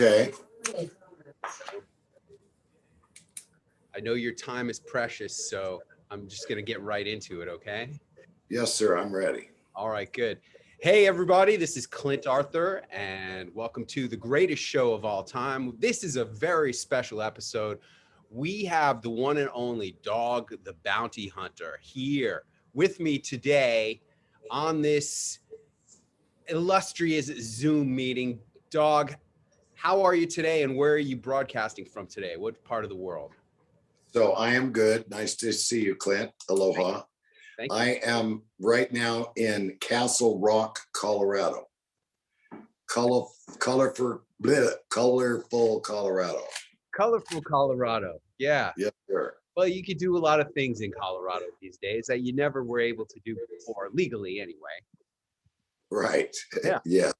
Okay. I know your time is precious, so I'm just going to get right into it, okay? Yes, sir. I'm ready. All right, good. Hey, everybody, this is Clint Arthur, and welcome to the greatest show of all time. This is a very special episode. We have the one and only Dog the Bounty Hunter here with me today on this illustrious Zoom meeting. Dog, how are you today, and where are you broadcasting from today? What part of the world? So I am good. Nice to see you, Clint. Aloha. Thank you. I am right now in Castle Rock, Colorado. Colorful Colorado. Colorful Colorado. Yeah. Yes, sir. Well, you could do a lot of things in Colorado these days that you never were able to do before, legally anyway. Right. Yeah. Yeah.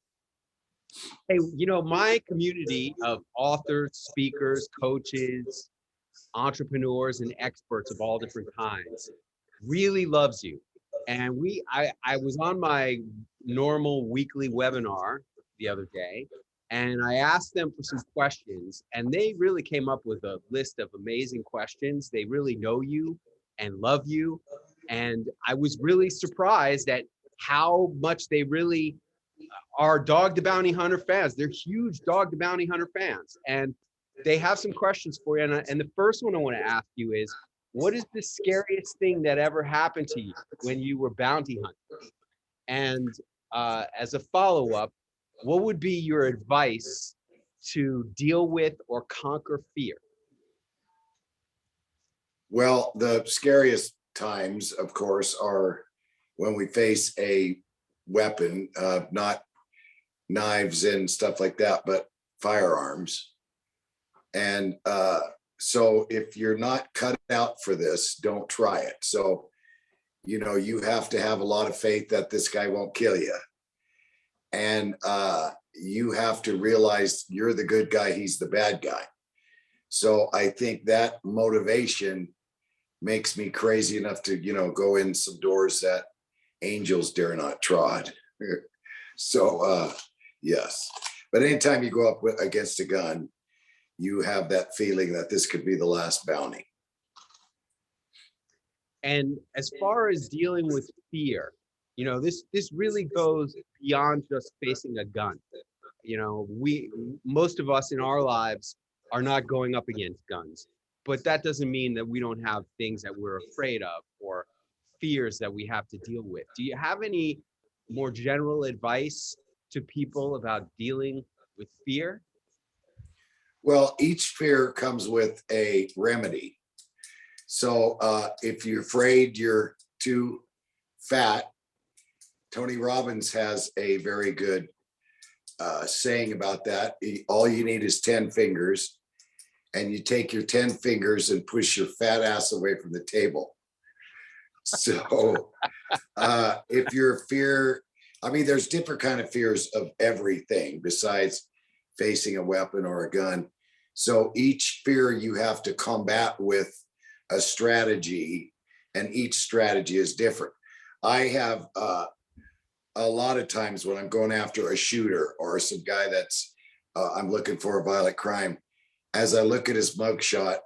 Hey, my community of authors, speakers, coaches, entrepreneurs, and experts of all different kinds really loves you. And I was on my normal weekly webinar the other day, and I asked them for some questions, and they really came up with a list of amazing questions. They really know you and love you. And I was really surprised at how much they really are Dog the Bounty Hunter fans. They're huge Dog the Bounty Hunter fans. And they have some questions for you. And the first one I want to ask you is, what is the scariest thing that ever happened to you when you were bounty hunting? And as a follow-up, what would be your advice to deal with or conquer fear? Well, the scariest times, of course, are when we face a weapon, not knives and stuff like that, but firearms. And so if you're not cut out for this, don't try it. So, you have to have a lot of faith that this guy won't kill you. And you have to realize you're the good guy, he's the bad guy. So I think that motivation makes me crazy enough to, go in some doors that angels dare not trod. So, yes. But anytime you go up against a gun, you have that feeling that this could be the last bounty. And as far as dealing with fear, this really goes beyond just facing a gun. Most of us in our lives are not going up against guns, but that doesn't mean that we don't have things that we're afraid of or fears that we have to deal with. Do you have any more general advice to people about dealing with fear? Well, each fear comes with a remedy. So if you're afraid you're too fat, Tony Robbins has a very good saying about that. All you need is 10 fingers, and you take your 10 fingers and push your fat ass away from the table. So if your fear, there's different kind of fears of everything besides facing a weapon or a gun. So each fear you have to combat with a strategy, and each strategy is different. I have a lot of times when I'm going after a shooter or some guy that's I'm looking for a violent crime, as I look at his mugshot,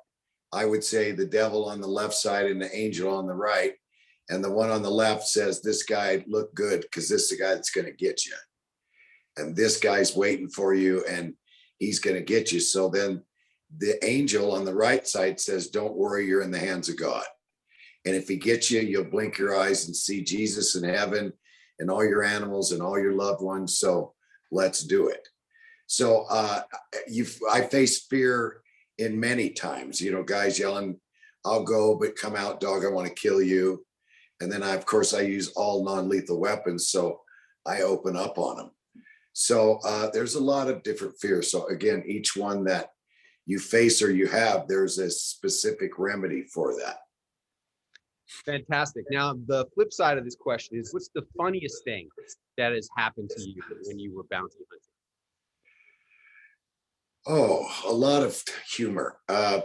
I would say the devil on the left side and the angel on the right. And the one on the left says, this guy look good because this is the guy that's going to get you. And this guy's waiting for you and he's going to get you. So then the angel on the right side says, don't worry, you're in the hands of God. And if he gets you, you'll blink your eyes and see Jesus in heaven and all your animals and all your loved ones. So let's do it. So I faced fear in many times, guys yelling, I'll go, but come out, dog, I want to kill you. And then of course I use all non-lethal weapons. So I open up on them. So there's a lot of different fears. So again, each one that you face or you have, there's a specific remedy for that. Fantastic. Now, the flip side of this question is, what's the funniest thing that has happened to you when you were bounty hunting? Oh, a lot of humor.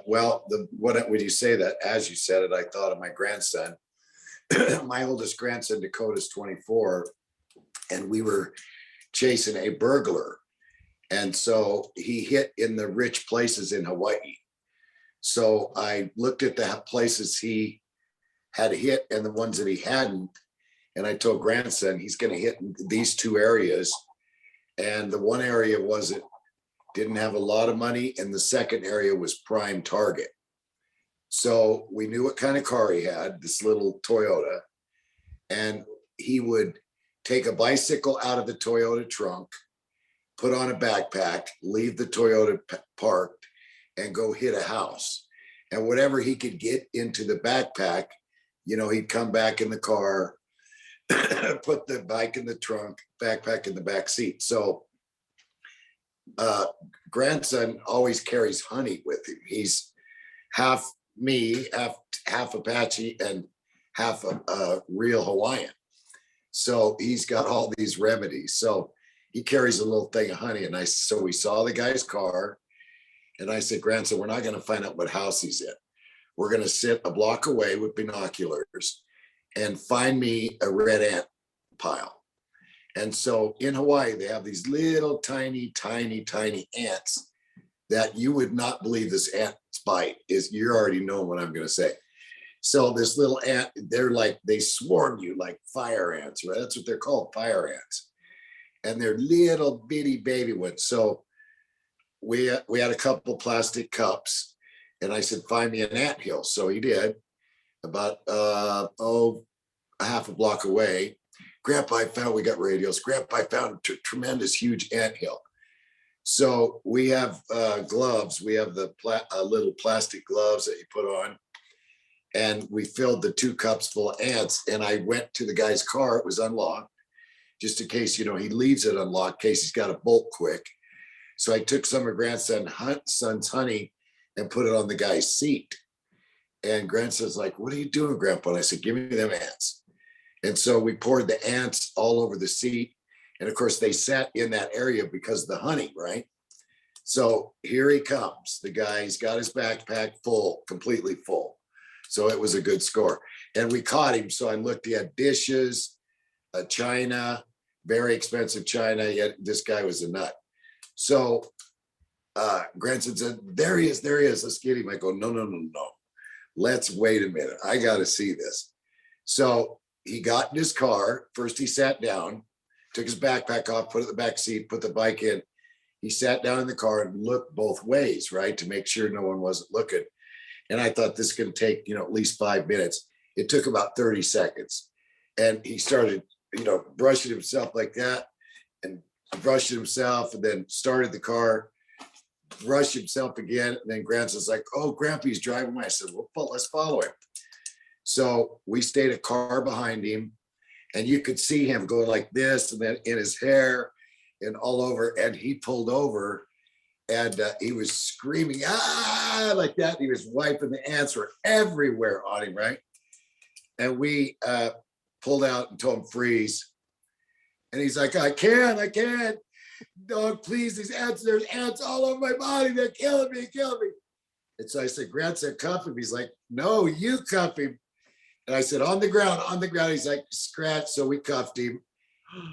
When you say that, as you said it, I thought of my grandson. My oldest grandson, Dakota's 24, and we were chasing a burglar. And so he hit in the rich places in Hawaii. So I looked at the places he had hit and the ones that he hadn't. And I told grandson, he's going to hit these two areas. And the one area wasn't, didn't have a lot of money. And the second area was prime target. So we knew what kind of car he had, this little Toyota. And he would take a bicycle out of the Toyota trunk, put on a backpack, leave the Toyota parked, and go hit a house. And whatever he could get into the backpack, you know, he'd come back in the car, put the bike in the trunk, backpack in the back seat. So grandson always carries honey with him. He's half me, half Apache, and half a real Hawaiian. So he's got all these remedies. So he carries a little thing of honey. And so we saw the guy's car. And I said, grandson, we're not going to find out what house he's in. We're going to sit a block away with binoculars and find me a red ant pile. And so in Hawaii, they have these little tiny, tiny, tiny ants that you would not believe this ant's bite is. You already know what I'm going to say. So this little ant, they're like, they swarm you like fire ants, right? That's what they're called, fire ants. And they're little bitty baby ones. So we had a couple plastic cups, and I said, find me an anthill. So he did, about a half a block away. Grandpa, I found, we got radios. Grandpa, I found a tremendous huge anthill. So we have gloves. We have the little plastic gloves that you put on. And we filled the 2 cups full of ants. And I went to the guy's car. It was unlocked, just in case, you know, he leaves it unlocked, in case he's got to bolt quick. So I took some of grandson's honey and put it on the guy's seat. And grandson's like, what are you doing, Grandpa? And I said, give me them ants. And so we poured the ants all over the seat. And of course, they sat in that area because of the honey, right? So here he comes. The guy's got his backpack full, completely full. So it was a good score. And we caught him. So I looked, he had dishes, a china, very expensive china. Yet this guy was a nut. So grandson said, there he is, let's get him. I go, no. Let's wait a minute. I got to see this. So he got in his car. First, he sat down, took his backpack off, put it in the back seat, put the bike in. He sat down in the car and looked both ways, right, to make sure no one wasn't looking. And I thought this could take, you know, at least 5 minutes. It took about 30 seconds. And he started, you know, brushing himself like that and brushed himself, and then started the car, brushed himself again. And then grandson's like, oh, Grampy's driving away. I said, well, let's follow him. So we stayed a car behind him, and you could see him going like this, and then in his hair and all over. And he pulled over, and he was screaming, ah, like that. He was wiping, the ants were everywhere on him, right? And we pulled out and told him freeze. And he's like, I can't. Dog, please, these ants, there's ants all over my body. They're killing me. And so I said, grandson, cuff him. He's like, no, you cuff him. And I said, on the ground. He's like, scratch. So we cuffed him.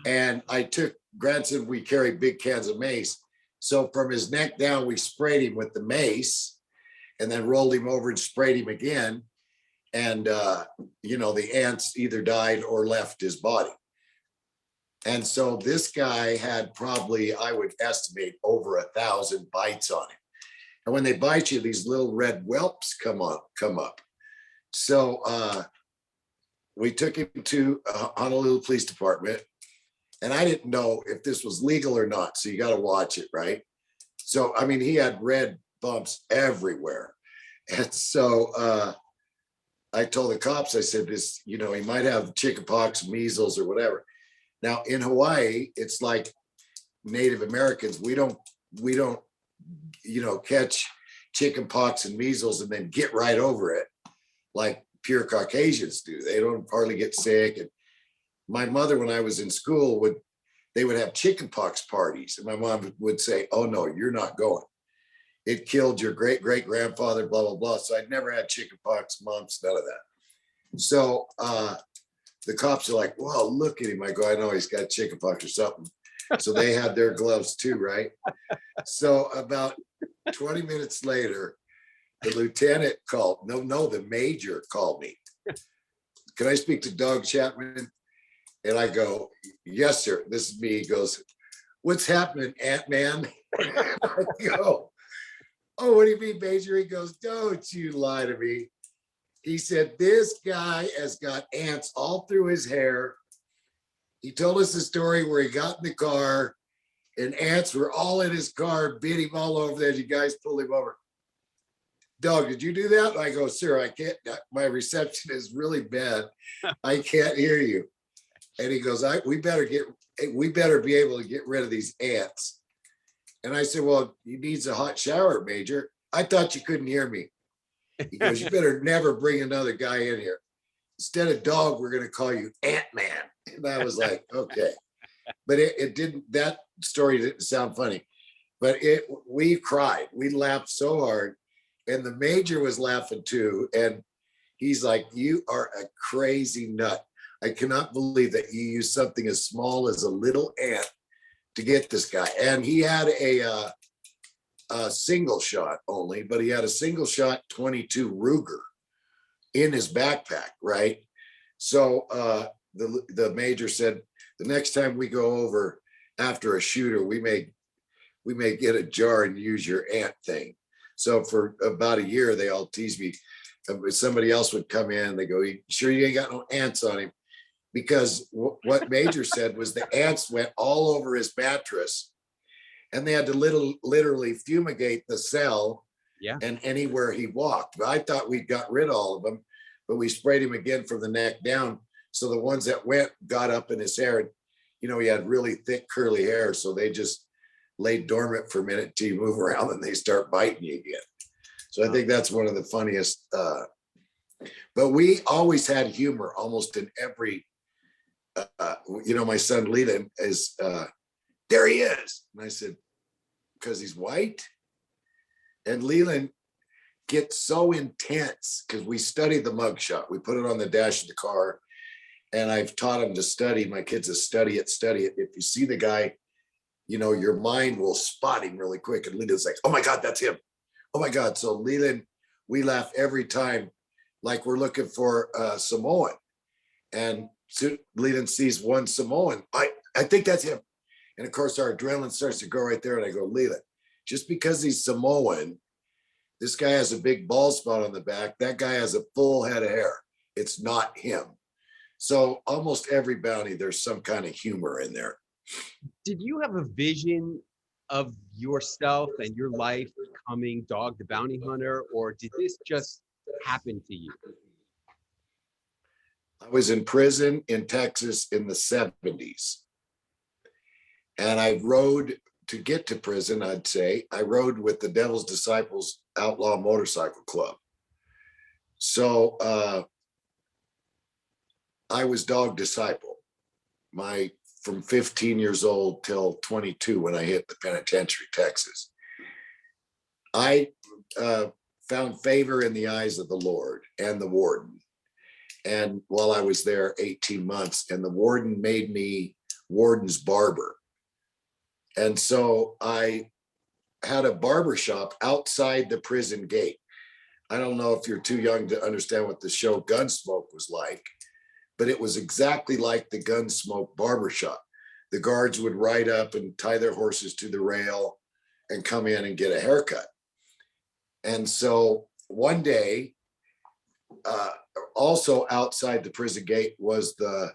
And I took grandson, we carry big cans of mace. So from his neck down, we sprayed him with the mace, and then rolled him over and sprayed him again. And, you know, the ants either died or left his body. And so this guy had probably, I would estimate, over 1,000 bites on him. And when they bite you, these little red whelps come up. So we took him to Honolulu Police Department. And I didn't know if this was legal or not. So you got to watch it, right? So, I mean, he had red bumps everywhere. And so I told the cops, I said, this, you know, he might have chickenpox, measles, or whatever. Now in Hawaii, it's like Native Americans. We don't, you know, catch chickenpox and measles and then get right over it like pure Caucasians do. They don't hardly get sick. And my mother, when I was in school, they would have chickenpox parties, and my mom would say, oh no, you're not going. It killed your great grandfather, blah, blah, blah. So I'd never had chickenpox, mumps, none of that. So the cops are like, well, look at him. I go, I know he's got chickenpox or something. So they had their gloves too, right? So about 20 minutes later, the lieutenant called. No, the major called me. Can I speak to Doug Chapman? And I go, yes, sir. This is me. He goes, what's happening, Ant-Man? I go, oh, what do you mean, Major? He goes, don't you lie to me. He said, this guy has got ants all through his hair. He told us a story where he got in the car and ants were all in his car, beat him all over there. You guys pulled him over. Doug, did you do that? And I go, sir, I can't. My reception is really bad. I can't hear you. And he goes, we better be able to get rid of these ants. And I said, well, he needs a hot shower, Major. I thought you couldn't hear me. He goes, you better never bring another guy in here. Instead of Dog, we're going to call you Ant-Man. And I was like, okay. But it didn't, that story didn't sound funny. But we cried. We laughed so hard. And the Major was laughing too. And he's like, you are a crazy nut. I cannot believe that you used something as small as a little ant to get this guy. And he had a single shot only, but he had a single shot 22 Ruger in his backpack, right? So the Major said, the next time we go over after a shooter, we may get a jar and use your ant thing. So for about a year, they all teased me. Somebody else would come in and they go, you sure you ain't got no ants on him? Because what Major said was the ants went all over his mattress and they had to literally fumigate the cell and anywhere he walked. But I thought we got rid of all of them, but we sprayed him again from the neck down. So the ones that went got up in his hair. And, he had really thick curly hair. So they just lay dormant for a minute till you move around and they start biting you again. So I think that's one of the funniest. But we always had humor almost in every, my son Leland is, there he is. And I said, because he's white. And Leland gets so intense because we studied the mugshot. We put it on the dash of the car. And I've taught him to study. My kids to study it. If you see the guy, your mind will spot him really quick. And Leland's like, oh my God, that's him. Oh my God. So Leland, we laugh every time like we're looking for Samoan. And Leland sees one Samoan. I think that's him. And of course, our adrenaline starts to go right there. And I go, Leland, just because he's Samoan, this guy has a big bald spot on the back. That guy has a full head of hair. It's not him. So almost every bounty, there's some kind of humor in there. Did you have a vision of yourself and your life becoming Dog the Bounty Hunter, or did this just happen to you? I was in prison in Texas in the 70s. And I rode to get to prison, I'd say. I rode with the Devil's Disciples Outlaw Motorcycle Club. So I was Dog Disciple. From 15 years old till 22 when I hit the penitentiary, Texas. I found favor in the eyes of the Lord and the warden. And while I was there 18 months, and the warden made me warden's barber. And so I had a barber shop outside the prison gate. I don't know if you're too young to understand what the show Gunsmoke was like, but it was exactly like the Gunsmoke barbershop. The guards would ride up and tie their horses to the rail and come in and get a haircut. And so one day, also outside the prison gate was the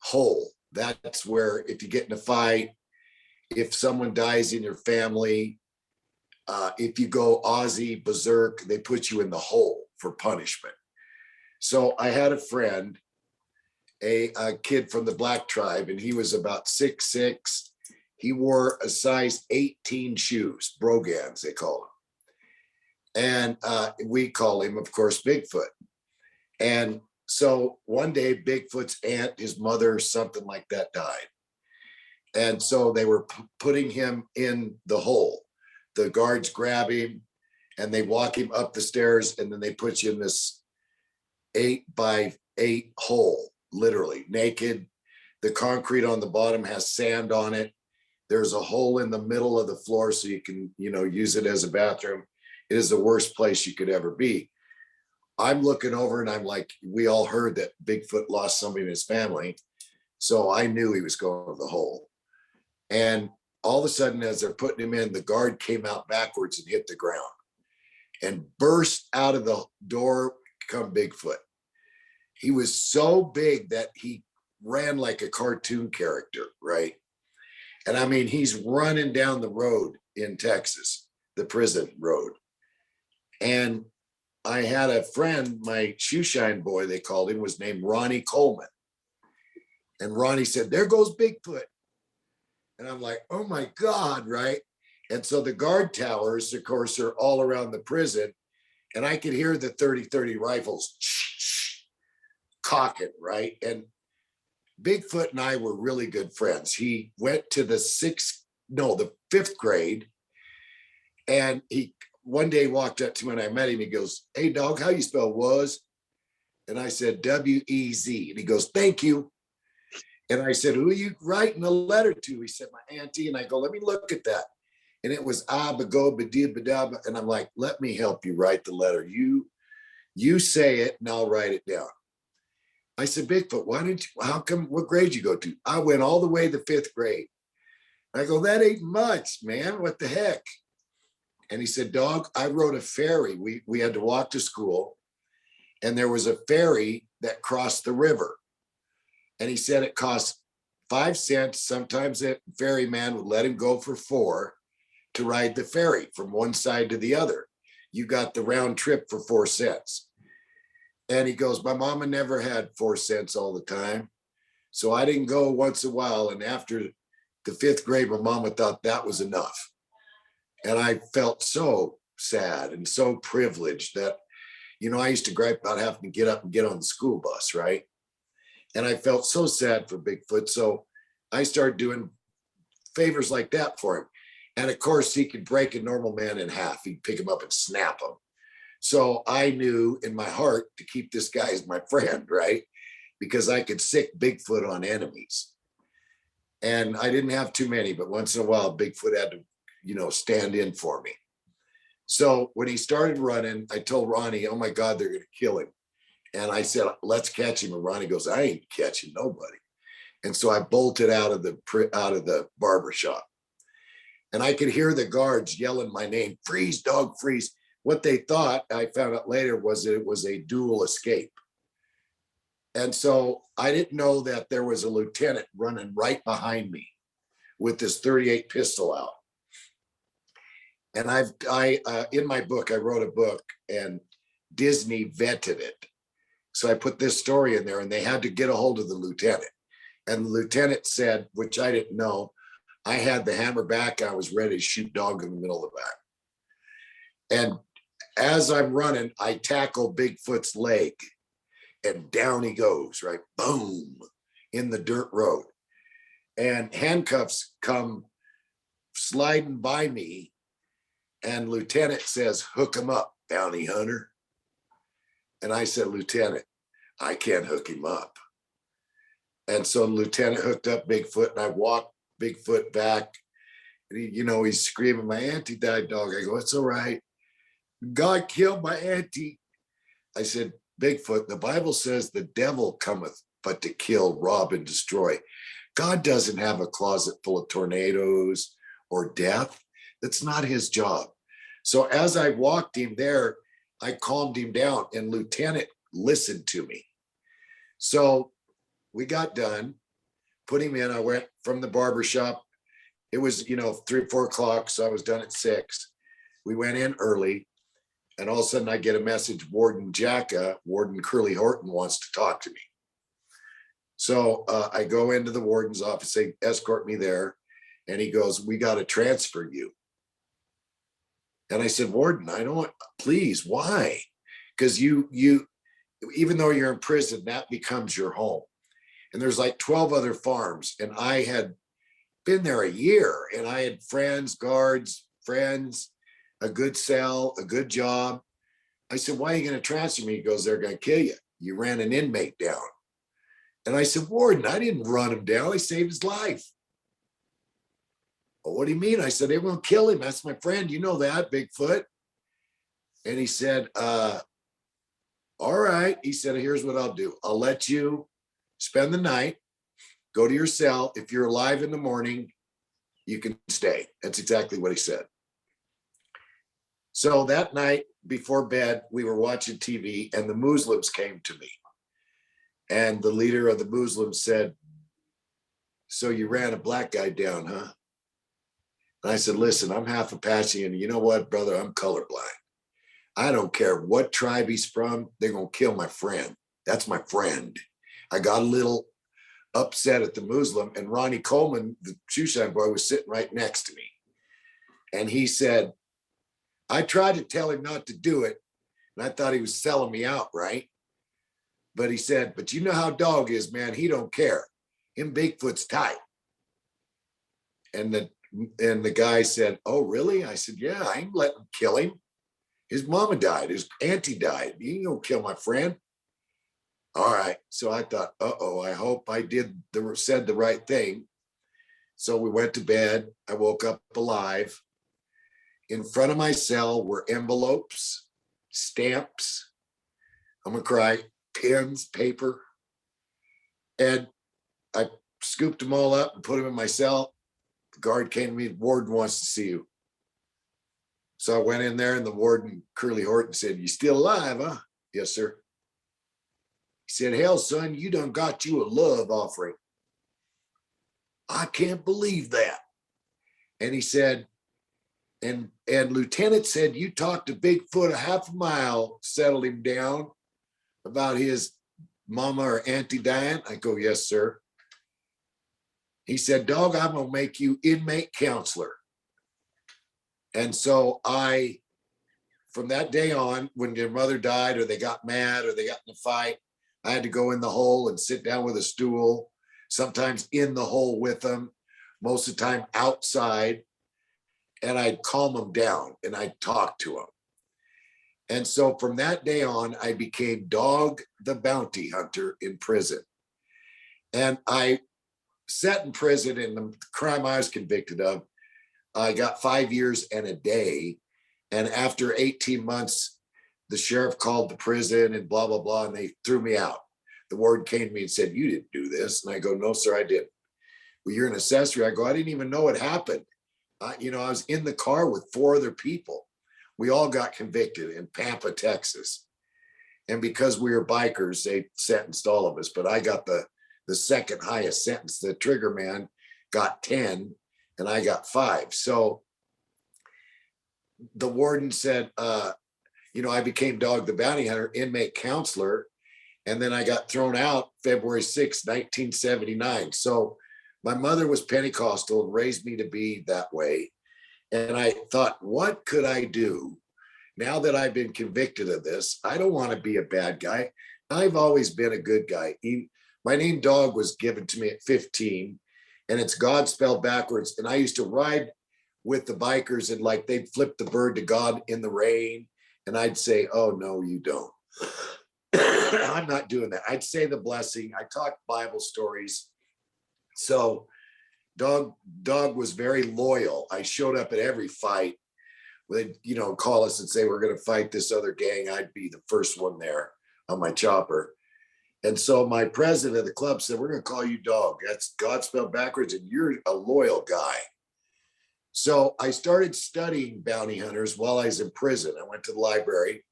hole. That's where if you get in a fight, if someone dies in your family, if you go Aussie berserk, they put you in the hole for punishment. So I had a friend, a kid from the Black tribe, and he was about 6'6". He wore a size 18 shoes, brogans, they call them. And we call him, of course, Bigfoot. And so one day, Bigfoot's aunt, his mother, something like that, died. And so they were putting him in the hole. The guards grab him and they walk him up the stairs, and then they put you in this 8x8 hole, literally naked. The concrete on the bottom has sand on it. There's a hole in the middle of the floor so you can, use it as a bathroom. It is the worst place you could ever be. I'm looking over and I'm like, we all heard that Bigfoot lost somebody in his family. So I knew he was going to the hole. And all of a sudden, as they're putting him in, the guard came out backwards and hit the ground and burst out of the door, come Bigfoot. He was so big that he ran like a cartoon character, right? And I mean, he's running down the road in Texas, the prison road. And I had a friend, my shoeshine boy, they called him, was named Ronnie Coleman. And Ronnie said, there goes Bigfoot. And I'm like, oh my God, right? And so the guard towers, of course, are all around the prison. And I could hear the 30-30 rifles cocking, right? And Bigfoot and I were really good friends. He went to the fifth grade. And he one day walked up to me and I met him. He goes, hey, dog, how you spell was? And I said, W-E-Z. And he goes, thank you. And I said, who are you writing a letter to? He said, my auntie. And I go, let me look at that. And it was Abba. And I'm like, let me help you write the letter. You say it and I'll write it down. I said, Bigfoot, how come, what grade you go to? I went all the way to fifth grade. I go, that ain't much, man. What the heck? And he said, dog, I rode a ferry. We had to walk to school. And there was a ferry that crossed the river. And he said it cost 5 cents. Sometimes that ferryman would let him go for 4 to ride the ferry from one side to the other. You got the round trip for 4 cents. And he goes, my mama never had 4 cents all the time. So I didn't go once in a while. And after the 5th grade, my mama thought that was enough. And I felt so sad and so privileged that, I used to gripe about having to get up and get on the school bus, right? And I felt so sad for Bigfoot. So I started doing favors like that for him. And of course, he could break a normal man in half. He'd pick him up and snap him. So I knew in my heart to keep this guy as my friend, right? Because I could sick Bigfoot on enemies. And I didn't have too many, but once in a while, Bigfoot had to, stand in for me. So when he started running, I told Ronnie, oh my God, they're going to kill him. And I said, let's catch him. And Ronnie goes, I ain't catching nobody. And so I bolted out of the barber shop. And I could hear the guards yelling my name, freeze, dog, freeze. What they thought, I found out later, was that it was a dual escape. And so I didn't know that there was a lieutenant running right behind me with this .38 pistol out. And in my book, I wrote a book and Disney vetted it. So I put this story in there and they had to get a hold of the lieutenant. And the lieutenant said, which I didn't know, I had the hammer back. I was ready to shoot dog in the middle of the back. And as I'm running, I tackle Bigfoot's leg and down he goes, right? Boom, in the dirt road. And handcuffs come sliding by me. And lieutenant says, hook him up, bounty hunter. And I said, Lieutenant, I can't hook him up. And so the lieutenant hooked up Bigfoot and I walked Bigfoot back. And he's screaming, my auntie died, dog. I go, it's all right. God killed my auntie. I said, Bigfoot, the Bible says the devil cometh but to kill, rob, and destroy. God doesn't have a closet full of tornadoes or death. That's not his job. So as I walked him there, I calmed him down and lieutenant listened to me. So we got done, put him in. I went from the barber shop. It was, 3 or 4 o'clock. So I was done at 6. We went in early and all of a sudden I get a message, Warden Curly Horton wants to talk to me. So I go into the warden's office, they escort me there. And he goes, we got to transfer you. And I said, Warden, I don't want, please, why? Because you, even though you're in prison, that becomes your home. And there's like 12 other farms. And I had been there a year and I had friends, guards, friends, a good cell, a good job. I said, why are you going to transfer me? He goes, they're going to kill you. You ran an inmate down. And I said, Warden, I didn't run him down. I saved his life. Well, what do you mean? I said, they won't kill him. That's my friend. You know that, Bigfoot. And he said, all right. He said, here's what I'll do. I'll let you spend the night, go to your cell. If you're alive in the morning, you can stay. That's exactly what he said. So that night before bed, we were watching TV and the Muslims came to me. And the leader of the Muslims said, so you ran a black guy down, huh? And I said, listen, I'm half Apache. And you know what, brother? I'm colorblind. I don't care what tribe he's from. They're going to kill my friend. That's my friend. I got a little upset at the Muslim, and Ronnie Coleman, the shoeshine boy, was sitting right next to me. And he said, I tried to tell him not to do it. And I thought he was selling me out, right? But he said, but you know how dog is, man. He don't care. Him Bigfoot's tight. And the guy said, oh, really? I said, yeah, I ain't letting him kill him. His mama died. His auntie died. You ain't gonna kill my friend. All right. So I thought, uh-oh, I hope I said the right thing. So we went to bed. I woke up alive. In front of my cell were envelopes, stamps, I'm gonna cry, pens, paper. And I scooped them all up and put them in my cell. The guard came to me, the warden wants to see you. So I went in there and the warden, Curly Horton, said, you still alive, huh? Yes, sir. He said, hell, son, you done got you a love offering. I can't believe that. And he said, and Lieutenant said, you talked to Bigfoot a half a mile, settled him down about his mama or auntie dying. I go, yes, sir. He said, dog, I'm gonna make you inmate counselor. And so from that day on, when their mother died or they got mad or they got in a fight, I had to go in the hole and sit down with a stool, sometimes in the hole with them, most of the time outside. And I'd calm them down and I'd talk to them. And so from that day on, I became Dog the Bounty Hunter in prison. And I sat in prison in the crime I was convicted of. I got 5 years and a day. And after 18 months, the sheriff called the prison and blah, blah, blah, and they threw me out. The warden came to me and said, you didn't do this. And I go, no, sir, I didn't. Well, you're an accessory. I go, I didn't even know what happened. I was in the car with 4 other people. We all got convicted in Pampa, Texas. And because we were bikers, they sentenced all of us, but I got the second highest sentence. The trigger man got 10 and I got 5. So the warden said, I became Dog the Bounty Hunter, inmate counselor. And then I got thrown out February 6, 1979. So my mother was Pentecostal and raised me to be that way. And I thought, what could I do now that I've been convicted of this? I don't want to be a bad guy. I've always been a good guy. My name Dog was given to me at 15, and it's God spelled backwards. And I used to ride with the bikers and like they'd flip the bird to God in the rain. And I'd say, oh, no, you don't. I'm not doing that. I'd say the blessing. I talk Bible stories. So Dog was very loyal. I showed up at every fight. They'd, call us and say, we're going to fight this other gang. I'd be the first one there on my chopper. And so my president of the club said, we're going to call you Dog. That's God spelled backwards, and you're a loyal guy. So I started studying bounty hunters while I was in prison. I went to the library,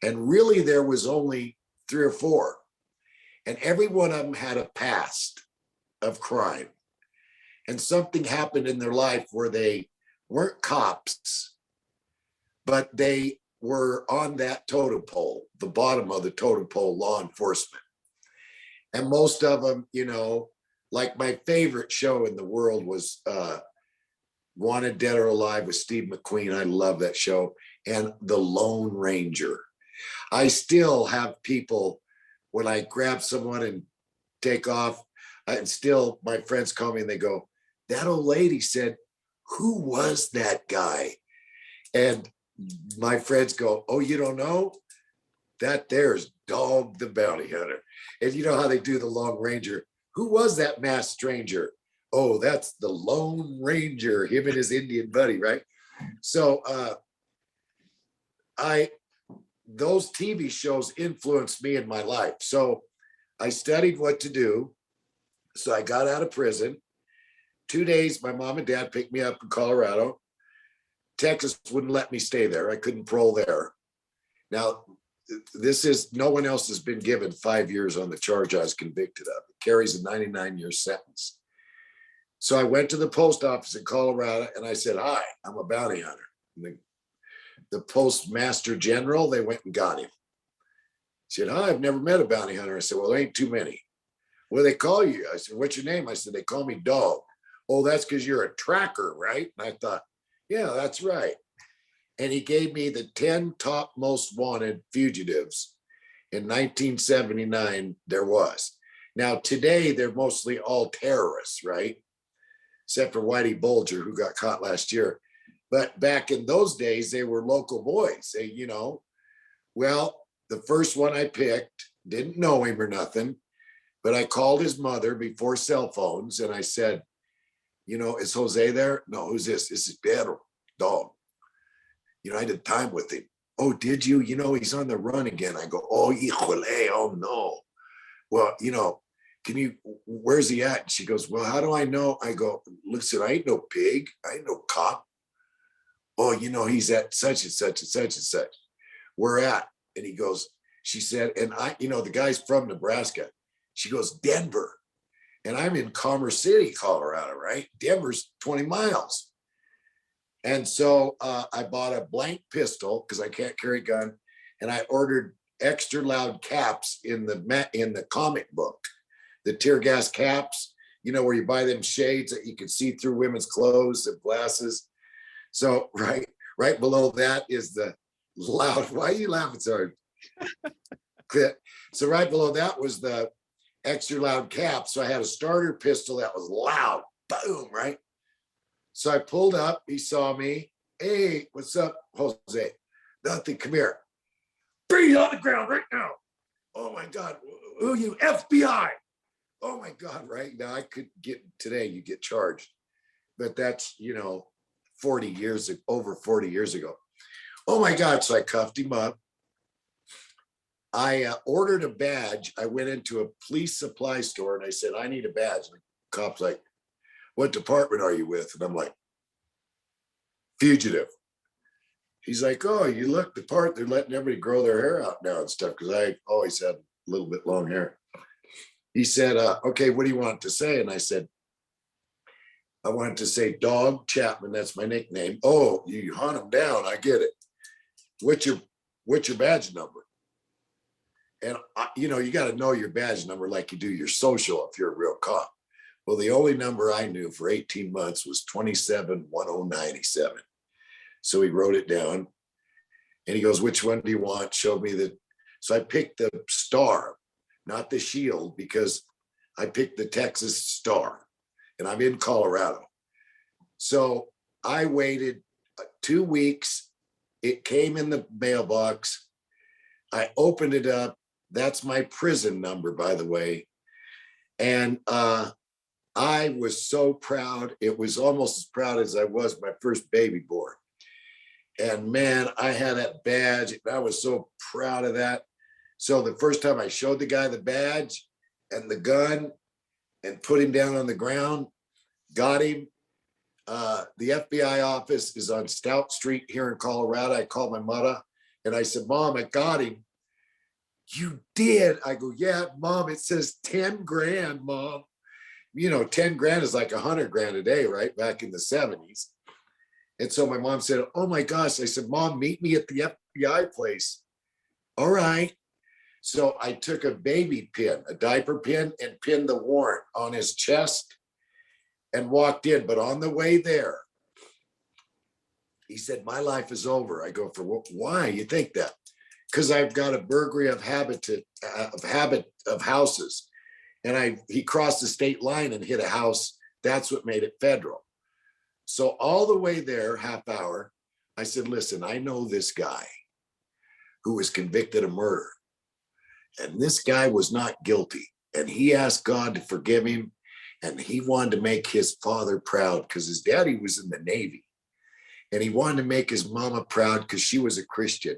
and really there was only 3 or 4. And every one of them had a past of crime. And something happened in their life where they weren't cops, but they were on that totem pole, the bottom of the totem pole, law enforcement. And most of them, like my favorite show in the world was Wanted Dead or Alive with Steve McQueen. I love that show. And The Lone Ranger. I still have people, when I grab someone and take off, and still my friends call me and they go, that old lady said, who was that guy? And my friends go, oh, you don't know? That there's Dog the Bounty Hunter. And you know how they do the Lone Ranger? Who was that masked stranger? Oh, that's the Lone Ranger, him and his Indian buddy, right? So I those TV shows influenced me in my life. So I studied what to do. So I got out of prison. 2 days, my mom and dad picked me up in Colorado. Texas wouldn't let me stay there. I couldn't parole there. Now, this is no one else has been given 5 years on the charge I was convicted of. It carries a 99-year sentence. So I went to the post office in Colorado and I said, "Hi, I'm a bounty hunter." And the postmaster general, they went and got him. He said, "Hi, I've never met a bounty hunter." I said, "Well, there ain't too many." "What do they call you?" I said, "What's your name?" I said, "They call me Dog." "Oh, that's because you're a tracker, right?" And I thought, yeah, that's right. And he gave me the 10 top most wanted fugitives in 1979 there was. Now, today, they're mostly all terrorists, right? Except for Whitey Bulger, who got caught last year. But back in those days, they were local boys. They, well, the first one I picked, didn't know him or nothing, but I called his mother before cell phones and I said, "Is Jose there?" "No, who's this?" "This is Pedro, Dog. I did time with him." "Oh, did you? He's on the run again." I go, "Oh, híjole, oh no." "Well, where's he at?" And she goes, "Well, how do I know?" I go, "Listen, I ain't no pig. I ain't no cop." "Oh, he's at such and such and such and such." "Where at?" And he goes, she said, and the guy's from Nebraska. She goes, "Denver." And I'm in Commerce City, Colorado, right? Denver's 20 miles. And so I bought a blank pistol because I can't carry a gun. And I ordered extra loud caps in the comic book, the tear gas caps, where you buy them shades that you can see through women's clothes and glasses. So right below that is the loud. Why are you laughing so hard? So right below that was the extra loud cap. So I had a starter pistol that was loud. Boom, right? So I pulled up. He saw me. "Hey, what's up, Jose?" "Nothing. Come here." "Breathe on the ground right now." "Oh my God. Who are you? FBI." "Oh my God." Right now, I could get today, you get charged. But that's, 40 years, over 40 years ago. "Oh my God." So I cuffed him up. I ordered a badge. I went into a police supply store and I said, "I need a badge." And the cop's like, "What department are you with?" And I'm like, "Fugitive." He's like, "Oh, you look the part. They're letting everybody grow their hair out now and stuff." Because I always had a little bit long hair. He said, "Okay, what do you want to say?" And I said, "I wanted to say Dog Chapman. That's my nickname." "Oh, you hunt them down. I get it. What's your badge number?" And you got to know your badge number like you do your social if you're a real cop. Well, the only number I knew for 18 months was 271097. So he wrote it down and he goes, "Which one do you want?" Showed me the. So I picked the star, not the shield, because I picked the Texas Star and I'm in Colorado. So I waited 2 weeks. It came in the mailbox. I opened it up. That's my prison number, by the way. And I was so proud. It was almost as proud as I was my first baby born. And man, I had that badge. And I was so proud of that. So the first time I showed the guy the badge and the gun and put him down on the ground, got him. The FBI office is on Stout Street here in Colorado. I called my mother and I said, "Mom, I got him." "You did?" I go, "Yeah, Mom, it says 10 grand, Mom." 10 grand is like 100 grand a day, right? Back in the 70s. And so my mom said, "Oh my gosh." I said, "Mom, meet me at the FBI place." "All right." So I took a baby pin, a diaper pin, and pinned the warrant on his chest and walked in. But on the way there, he said, "My life is over." I go, "For what? Why? You think that?" "Because I've got a burglary of houses. And he crossed the state line and hit a house. That's what made it federal." So all the way there, half hour, I said, "Listen, I know this guy who was convicted of murder. And this guy was not guilty. And he asked God to forgive him. And he wanted to make his father proud because his daddy was in the Navy. And he wanted to make his mama proud because she was a Christian.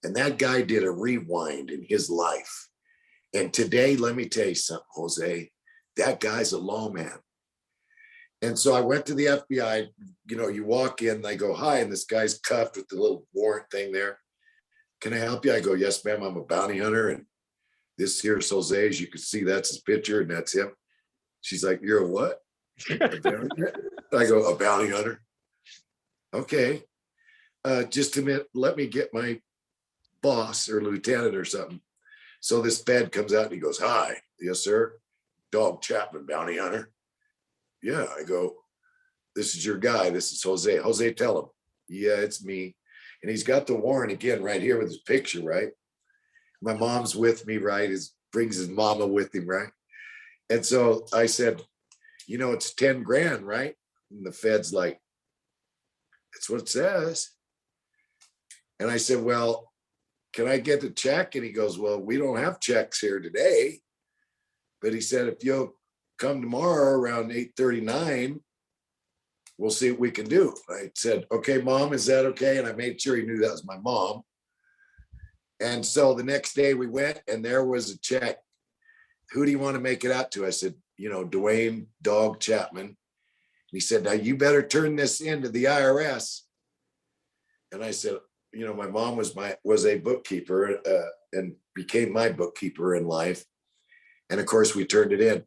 And that guy did a rewind in his life. And today, let me tell you something, Jose, that guy's a lawman. And so I went to the FBI. You know, you walk in, they go, hi, and this guy's cuffed with the little warrant thing there. Can I help you? I go, yes, ma'am, I'm a bounty hunter. And this here's Jose, as you can see, that's his picture, and that's him. She's like, you're a what? A bounty hunter? I go, a bounty hunter. Okay. Just a minute, let me get my boss or lieutenant or something. So this Fed comes out and he goes, hi, yes, sir. Dog Chapman, bounty hunter. Yeah, I go, this is your guy. This is Jose. Jose, tell him. Yeah, it's me. And he's got the warrant again right here with his picture, right? My mom's with me, right? Brings his mama with him, right? And so I said, you know, it's 10 grand, right? And the Fed's like, that's what it says. And I said, well, can I get the check? And he goes, well, we don't have checks here today. But he said, if you'll come tomorrow around 8:39, we'll see what we can do. I said, okay, mom, is that okay? And I made sure he knew that was my mom. And so the next day we went and there was a check. Who do you want to make it out to? I said, you know, Dwayne Dog Chapman. He said, now you better turn this in to the IRS. And I said, you know, my mom was a bookkeeper and became my bookkeeper in life. And of course we turned it in.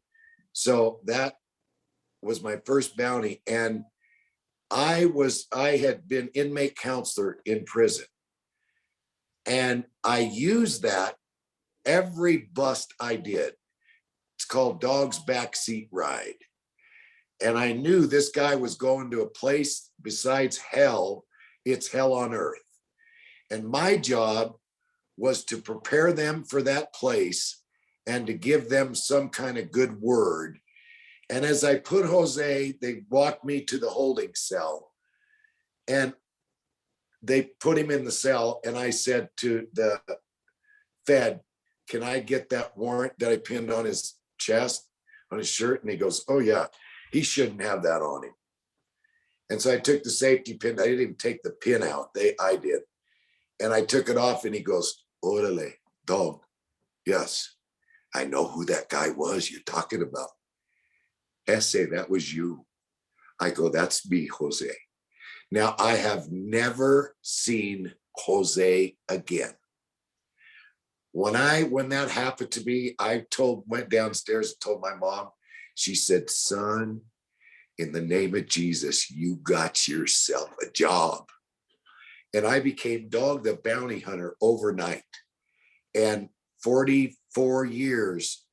So that was my first bounty. And I had been inmate counselor in prison. And I used that every bust I did. It's called Dog's Backseat Ride. And I knew this guy was going to a place besides hell. It's hell on earth. And my job was to prepare them for that place and to give them some kind of good word. And as I put Jose, they walked me to the holding cell and they put him in the cell. And I said to the Fed, can I get that warrant that I pinned on his chest, on his shirt? And he goes, oh yeah, he shouldn't have that on him. And so I took the safety pin. I didn't even take the pin out. I did. And I took it off and he goes, orale, dog. Yes, I know who that guy was you're talking about. Ese, that was you. I go, that's me, Jose. Now, I have never seen Jose again. When that happened to me, went downstairs and told my mom. She said, son, in the name of Jesus, you got yourself a job. And I became Dog the Bounty Hunter overnight. And 44 years,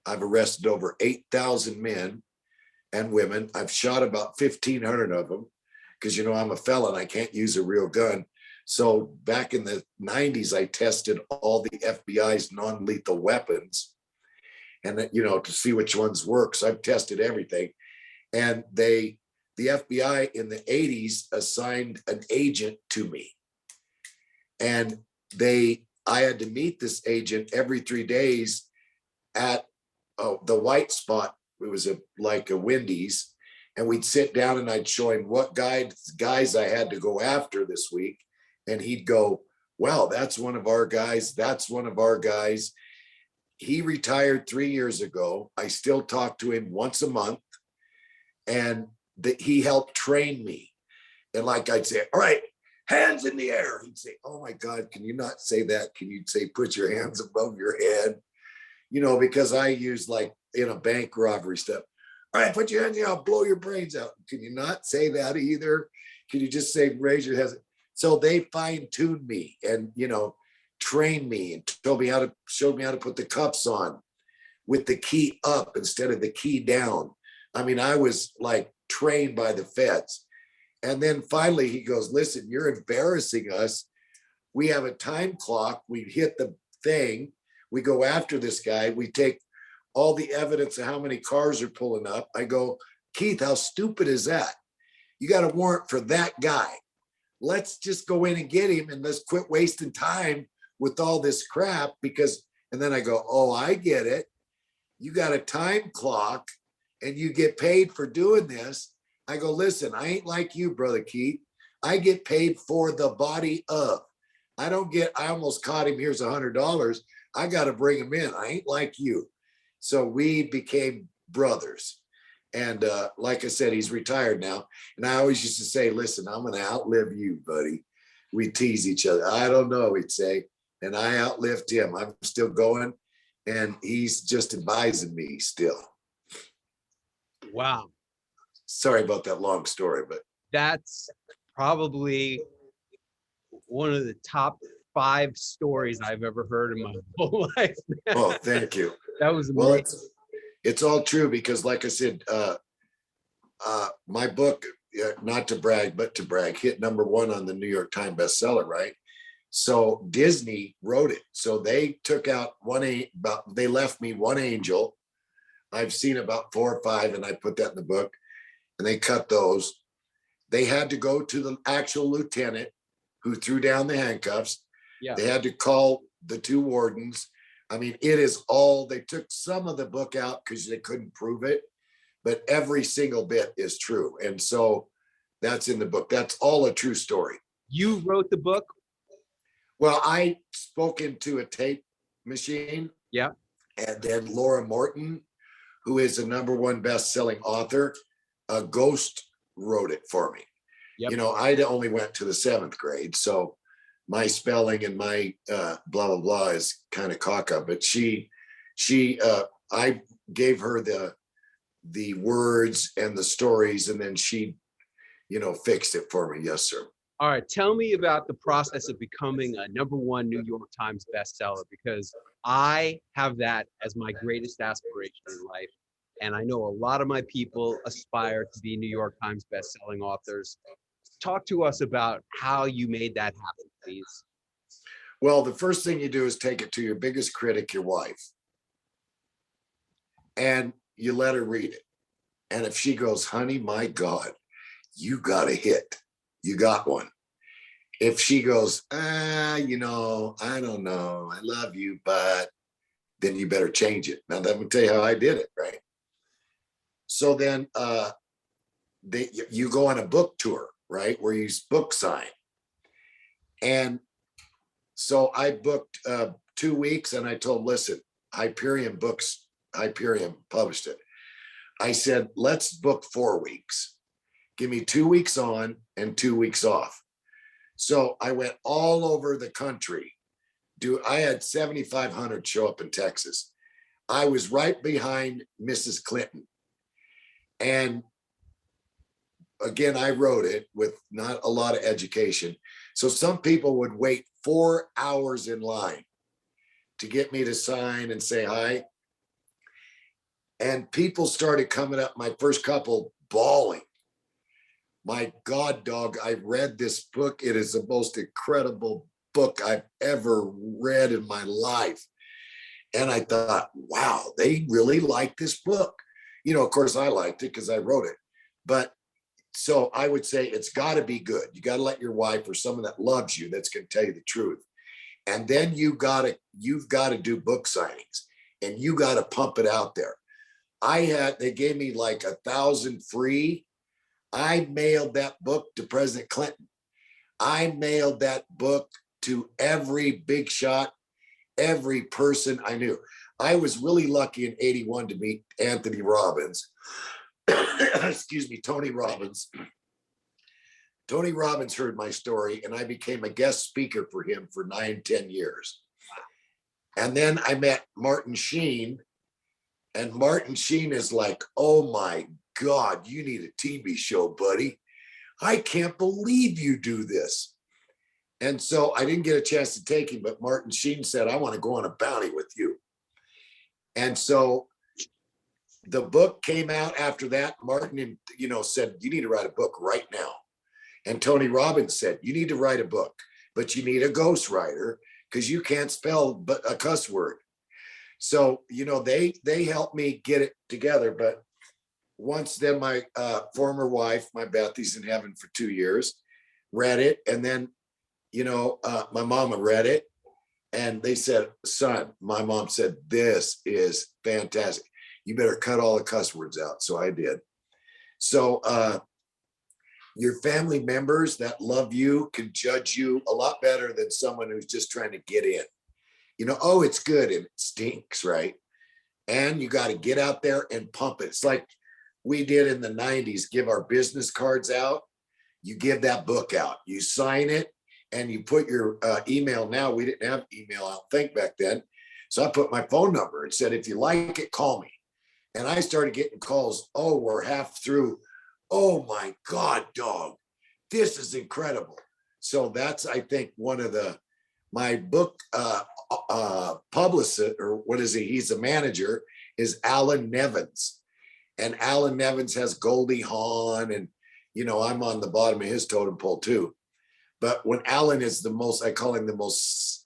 I've arrested over 8,000 men and women. I've shot about 1,500 of them because, you know, I'm a felon. I can't use a real gun. So back in the 90s, I tested all the FBI's non-lethal weapons and, you know, to see which ones work. So I've tested everything. And the FBI in the 80s assigned an agent to me. And I had to meet this agent every 3 days at the White Spot. It was like a Wendy's, and we'd sit down and I'd show him what guys I had to go after this week. And he'd go, well, that's one of our guys. That's one of our guys. He retired 3 years ago. I still talk to him once a month, and he helped train me. And like I'd say, all right, hands in the air. He'd say, oh my God, can you not say that? Can you say, put your hands above your head? You know, because I use like in a bank robbery stuff. All right, put your hands in, I'll blow your brains out. Can you not say that either? Can you just say, raise your hands? So they fine-tuned me and, you know, trained me and showed me how to put the cuffs on with the key up instead of the key down. I mean, I was like trained by the feds. And then finally he goes, listen, you're embarrassing us. We have a time clock. We hit the thing. We go after this guy. We take all the evidence of how many cars are pulling up. I go, Keith, how stupid is that? You got a warrant for that guy. Let's just go in and get him and let's quit wasting time with all this crap, because And then I go, oh, I get it. You got a time clock and you get paid for doing this. I go, listen, I ain't like you, Brother Keith. I get paid for the body of. I don't get, I almost caught him. Here's $100. I got to bring him in. I ain't like you. So we became brothers. And like I said, he's retired now. And I always used to say, listen, I'm going to outlive you, buddy. We tease each other. I don't know, he'd say. And I outlived him. I'm still going. And he's just advising me still. Wow. Sorry about that long story, but That's probably one of the top 5 stories I've ever heard in my whole life. oh, thank you. That was Well, amazing. it's all true because, like I said, my book, not to brag, but to brag, hit #1 on the New York Times bestseller, right? So Disney wrote it. So they took out they left me one angel. I've seen about 4 or 5, and I put that in the book, and they cut those. They had to go to the actual lieutenant who threw down the handcuffs. Yeah. They had to call the 2 wardens. I mean, it is all, they took some of the book out because they couldn't prove it, but every single bit is true. And so that's in the book. That's all a true story. You wrote the book? Well, I spoke into a tape machine. Yeah. And then Laura Morton, who is a #1 best-selling author, Ghost wrote it for me. Yep. You know, I only went to the 7th grade, so my spelling and my blah blah blah is kind of caca. But I gave her the words and the stories, and then she, fixed it for me. Yes, sir. All right, tell me about the process of becoming a #1 New York Times bestseller, because I have that as my greatest aspiration in life. And I know a lot of my people aspire to be New York Times bestselling authors. Talk to us about how you made that happen, please. Well, the first thing you do is take it to your biggest critic, your wife, and you let her read it. And if she goes, honey, my God, you got a hit. You got one. If she goes, I don't know, I love you, but then you better change it. Now, let me tell you how I did it, right? So then you go on a book tour, right, where you book sign. And so I booked 2 weeks, and I told, listen, Hyperion published it. I said, let's book 4 weeks. Give me 2 weeks on and 2 weeks off. So I went all over the country. I had 7,500 show up in Texas. I was right behind Mrs. Clinton. And again, I wrote it with not a lot of education. So some people would wait 4 hours in line to get me to sign and say hi. And people started coming up, my first couple bawling. My God, dog, I read this book. It is the most incredible book I've ever read in my life. And I thought, wow, they really like this book. Of course, I liked it because I wrote it. But so I would say it's got to be good. You got to let your wife or someone that loves you, that's going to tell you the truth. And then you've got to do book signings, and you got to pump it out there. They gave me like 1,000 free. I mailed that book to President Clinton. I mailed that book to every big shot, every person I knew. I was really lucky in '81 to meet Anthony Robbins. Excuse me, Tony Robbins. Tony Robbins heard my story, and I became a guest speaker for him for 9-10 years. And then I met Martin Sheen, and Martin Sheen is like, oh my God, you need a TV show, buddy. I can't believe you do this. And so I didn't get a chance to take him, but Martin Sheen said, I want to go on a bounty with you. And so the book came out after that. Martin, said, you need to write a book right now. And Tony Robbins said, you need to write a book, but you need a ghostwriter because you can't spell a cuss word. So, they helped me get it together. But once then my former wife, my Beth, he's in heaven for 2 years, read it. And then, my mama read it. And they said, son, my mom said, this is fantastic. You better cut all the cuss words out. So I did. So your family members that love you can judge you a lot better than someone who's just trying to get in. You know, oh, it's good and it stinks, right? And you got to get out there and pump it. It's like we did in the 90s, give our business cards out. You give that book out, you sign it, and you put your email. Now, we didn't have email, I don't think, back then. So I put my phone number and said, if you like it, call me. And I started getting calls. Oh, we're half through. Oh my God, dog, this is incredible. So that's, I think, one of my book publicist, or what is he? He's a manager, is Alan Nevins. And Alan Nevins has Goldie Hawn, and you know, I'm on the bottom of his totem pole too. But when Alan is the most, I call him the most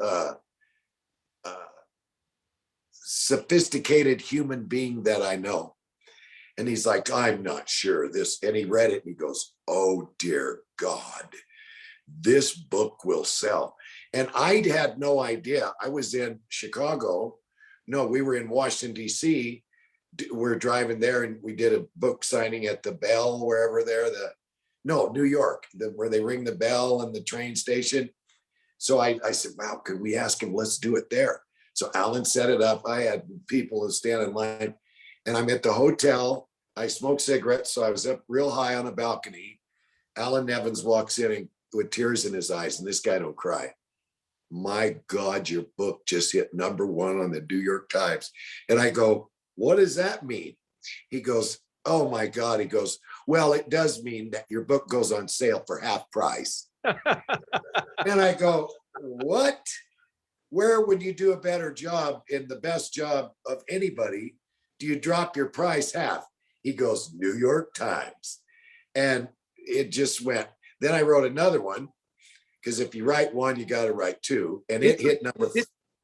sophisticated human being that I know. And he's like, I'm not sure this. And he read it and he goes, oh dear God, this book will sell. And I had no idea. I was in Chicago. No, we were in Washington, D.C. We're driving there and we did a book signing at the Bell, wherever there, New York, where they ring the bell and the train station. So I said, wow, could we ask him, let's do it there. So Alan set it up. I had people who stand in line, and I'm at the hotel. I smoked cigarettes, so I was up real high on a balcony. Alan Nevins walks in and with tears in his eyes, and this guy don't cry. My God, your book just hit #1 on the New York Times. And I go, what does that mean? He goes, oh my God. He goes, well, it does mean that your book goes on sale for half price. And I go, what? Where would you do a better job in the best job of anybody? Do you drop your price half? He goes, New York Times. And it just went. Then I wrote another one, because if you write one, you got to write two. And it hit number.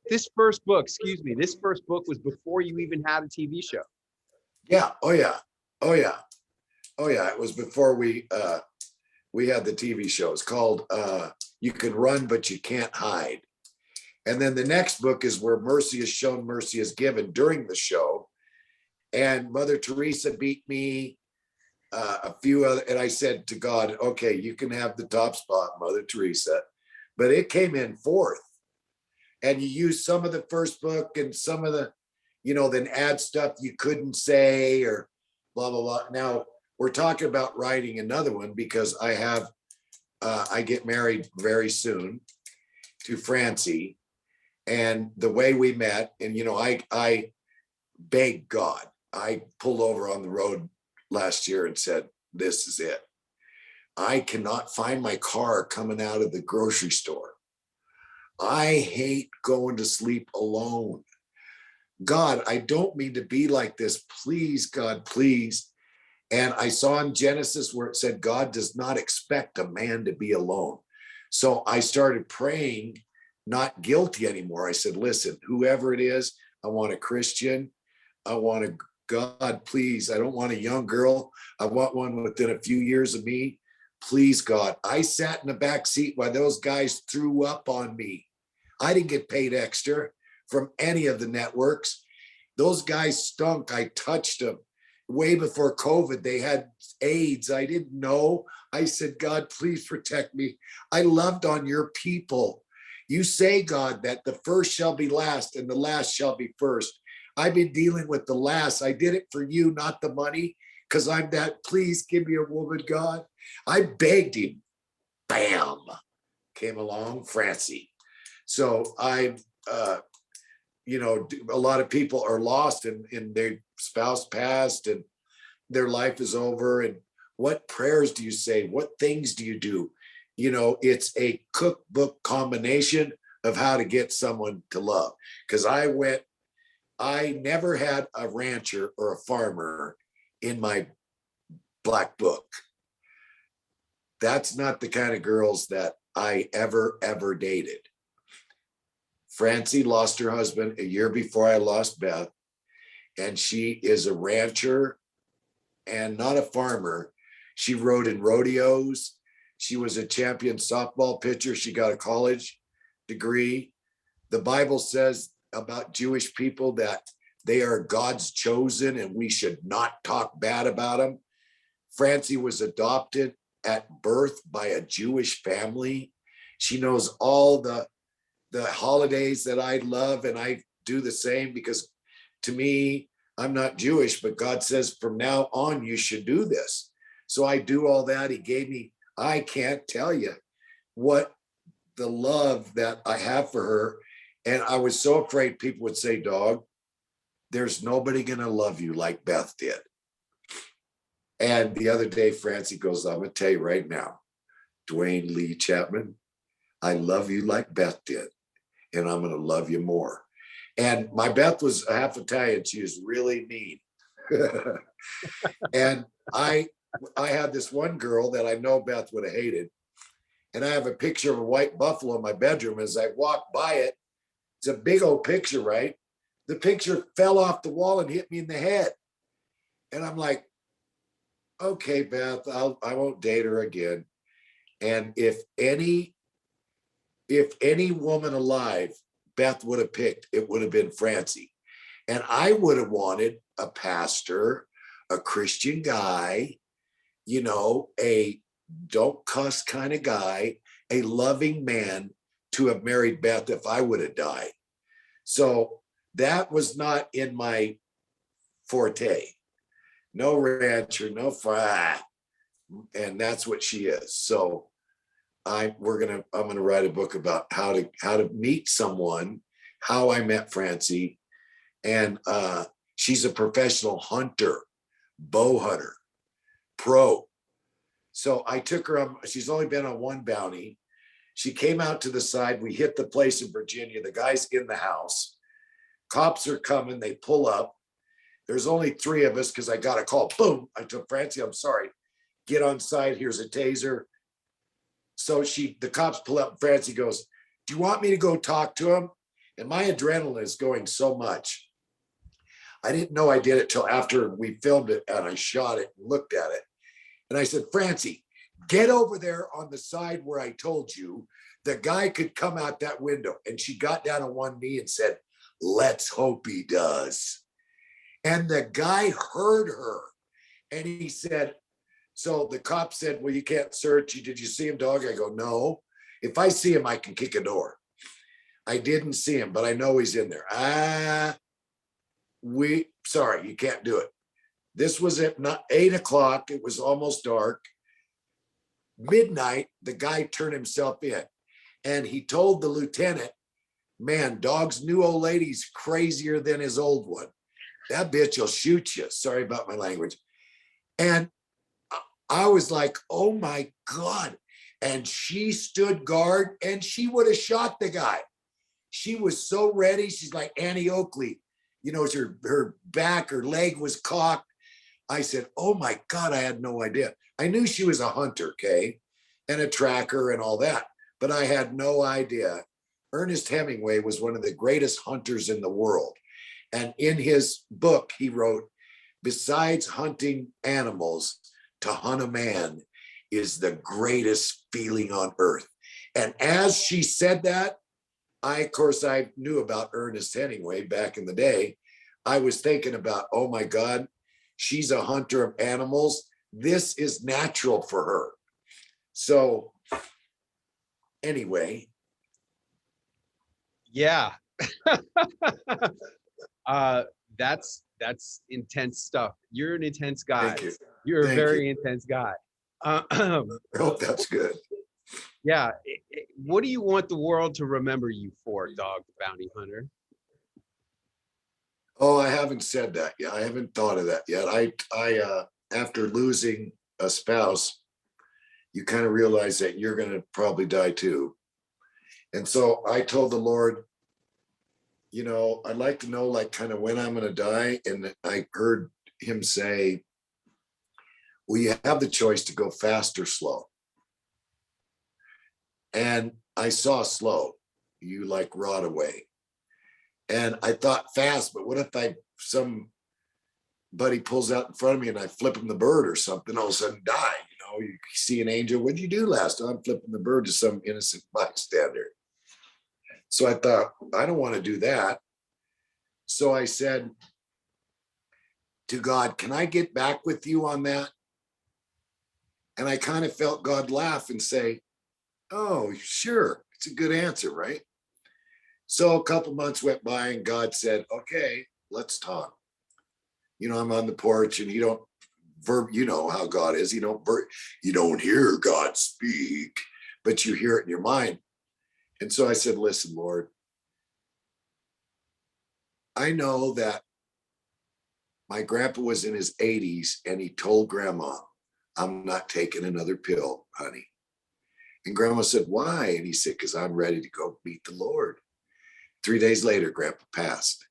This first book, excuse me, this first book was before you even had a TV show. Yeah. Oh yeah. Oh yeah. Oh yeah. It was before we had the TV show. It's called You Can Run, But You Can't Hide. And then the next book is Where Mercy is Shown, Mercy is Given, during the show. And Mother Teresa beat me, a few other, and I said to God, okay, you can have the top spot, Mother Teresa. But it came in fourth. And you use some of the first book and some of the, then add stuff you couldn't say or blah, blah, blah. Now we're talking about writing another one because I get married very soon to Francie. And the way we met, and I begged God. I pulled over on the road last year and said, this is it. I cannot find my car coming out of the grocery store. I hate going to sleep alone. God, I don't mean to be like this. Please, God, please. And I saw in Genesis where it said, God does not expect a man to be alone. So I started praying, not guilty anymore. I said, listen, whoever it is, I want a Christian. I want a God, please. I don't want a young girl. I want one within a few years of me. Please, God. I sat in the back seat while those guys threw up on me. I didn't get paid extra from any of the networks. Those guys stunk. I touched them. Way before COVID, they had AIDS. I didn't know. I said, God, please protect me. I loved on your people. You say, God, that the first shall be last and the last shall be first. I've been dealing with the last. I did it for you, not the money, because I'm that, please give me a woman, God. I begged him. Bam. Came along, Francie. So a lot of people are lost and their spouse passed and their life is over. And what prayers do you say? What things do you do? It's a cookbook combination of how to get someone to love. Because I never had a rancher or a farmer in my black book. That's not the kind of girls that I ever dated. Francie lost her husband a year before I lost Beth, and she is a rancher and not a farmer. She rode in rodeos. She was a champion softball pitcher. She got a college degree. The Bible says about Jewish people that they are God's chosen and we should not talk bad about them. Francie was adopted at birth by a Jewish family. She knows all the holidays that I love, and I do the same because to me, I'm not Jewish, but God says from now on, you should do this. So I do all that. He gave me, I can't tell you what the love that I have for her. And I was so afraid people would say, dog, there's nobody going to love you like Beth did. And the other day, Francie goes, I'm going to tell you right now, Dwayne Lee Chapman, I love you like Beth did, and I'm going to love you more. And my Beth was half Italian. She was really mean. And I had this one girl that I know Beth would have hated. And I have a picture of a white buffalo in my bedroom. As I walked by it, it's a big old picture, right? The picture fell off the wall and hit me in the head. And I'm like, okay, Beth, I won't date her again. And if any woman alive Beth would have picked, it would have been Francie. And I would have wanted a pastor, a Christian guy, you know, a don't cuss kind of guy, a loving man to have married Beth if I would have died. So that was not in my forte. No rancher, no fire. And that's what she is. So I'm gonna write a book about how to meet someone, how I met Francie, and she's a professional hunter, bow hunter, pro. So I took her on. She's only been on one bounty. She came out to the side. We hit the place in Virginia. The guy's in the house. Cops are coming. They pull up. There's only three of us because I got a call. Boom! I told Francie, I'm sorry. Get on site. Here's a taser. So the cops pull up, and Francie goes, do you want me to go talk to him? And my adrenaline is going so much. I didn't know I did it till after we filmed it and I shot it and looked at it. And I said, Francie, get over there on the side where I told you the guy could come out that window. And she got down on one knee and said, let's hope he does. And the guy heard her and he said, so the cop said, well, you can't search. Did you see him, dog? I go, no. If I see him, I can kick a door. I didn't see him, but I know he's in there. Sorry, you can't do it. This was at 8 o'clock. It was almost dark. Midnight, the guy turned himself in. And he told the lieutenant, man, dog's new old lady's crazier than his old one. That bitch will shoot you. Sorry about my language. And I was like, oh my God. And she stood guard and she would have shot the guy. She was so ready. She's like Annie Oakley. You know, her back, her leg was cocked. I said, oh my God, I had no idea. I knew she was a hunter, okay, and a tracker and all that, but I had no idea. Ernest Hemingway was one of the greatest hunters in the world. And in his book, he wrote, besides hunting animals, to hunt a man is the greatest feeling on earth. And as she said that, of course, I knew about Ernest Hemingway back in the day. I was thinking about, oh my God, she's a hunter of animals. This is natural for her. So anyway. Yeah. That's intense stuff. You're an intense guy. Thank you. You're Thank a very you. intense guy. I hope that's good. Yeah. What do you want the world to remember you for, Dog the Bounty Hunter? Oh, I haven't said that yet. I haven't thought of that yet. I after losing a spouse, you kind of realize that you're going to probably die too. And so I told the Lord, you know, I'd like to know like kind of when I'm going to die. And I heard him say, well, you have the choice to go fast or slow. And I saw slow, you like rot away. And I thought fast, but what if somebody pulls out in front of me and I flip him the bird or something, all of a sudden die? You know, you see an angel, what'd you do last time? I'm flipping the bird to some innocent bystander. So I thought, I don't want to do that. So I said to God, can I get back with you on that? And I kind of felt God laugh and say, oh, sure. It's a good answer, right? So a couple months went by and God said, okay, let's talk. I'm on the porch and you know how God is. You don't hear God speak, but you hear it in your mind. And so I said, listen, Lord, I know that my grandpa was in his 80s and he told grandma, I'm not taking another pill, honey. And grandma said, why? And he said, because I'm ready to go meet the Lord. 3 days later, grandpa passed.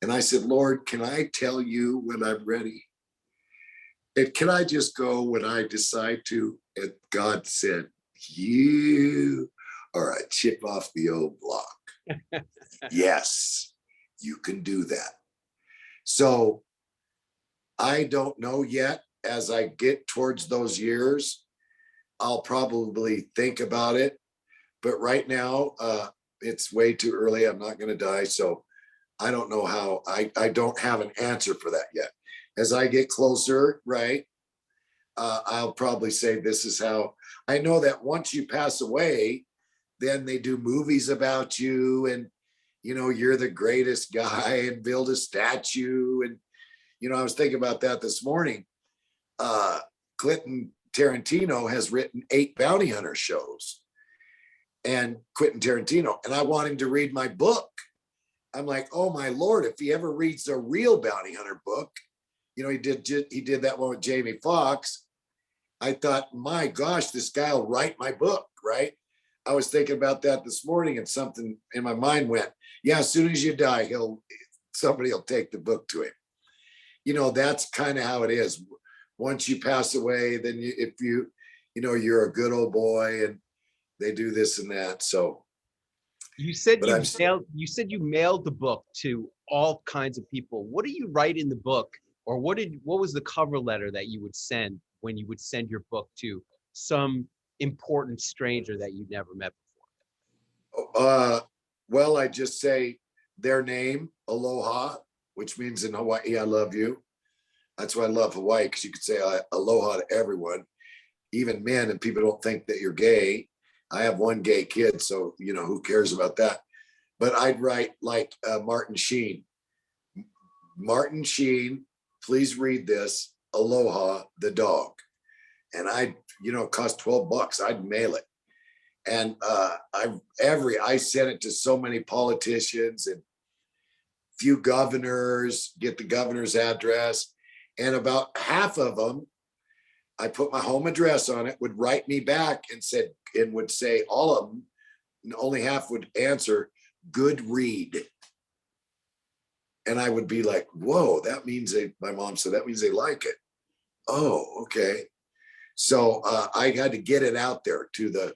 And I said, Lord, can I tell you when I'm ready? And can I just go when I decide to? And God said, you are a chip off the old block. Yes, you can do that. So I don't know yet. As I get towards those years, I'll probably think about it. But right now, it's way too early. I'm not going to die. So I don't know how. I don't have an answer for that yet. As I get closer, right, I'll probably say this is how. I know that once you pass away, then they do movies about you and, you're the greatest guy and build a statue. And, I was thinking about that this morning. Clint Tarantino has written 8 bounty hunter shows, and Quentin Tarantino, and I want him to read my book. I'm like, oh my Lord, if he ever reads a real bounty hunter book, he did that one with Jamie Foxx. I thought, my gosh, this guy will write my book, right? I was thinking about that this morning, and something in my mind went, yeah, as soon as you die, somebody will take the book to him. That's kind of how it is. Once you pass away, then if you're a good old boy, and they do this and that. So You said but you mailed the book to all kinds of people. What do you write in the book, or what was the cover letter that you would send when you would send your book to some important stranger that you'd never met well, I just say their name, aloha, which means in Hawaii, I love you. That's why I love Hawaii, because you could say aloha to everyone, even men, and people don't think that you're gay. I have one gay kid, so who cares about that? But I'd write like Martin Sheen. Martin Sheen, please read this. Aloha, the dog. And it cost $12. I'd mail it. And I sent it to so many politicians and few governors, get the governor's address. And about half of them, I put my home address on it, would write me back and would say, all of them, only half would answer, good read. And I would be like, whoa, that means my mom said, that means they like it. Oh, okay. So I had to get it out there to the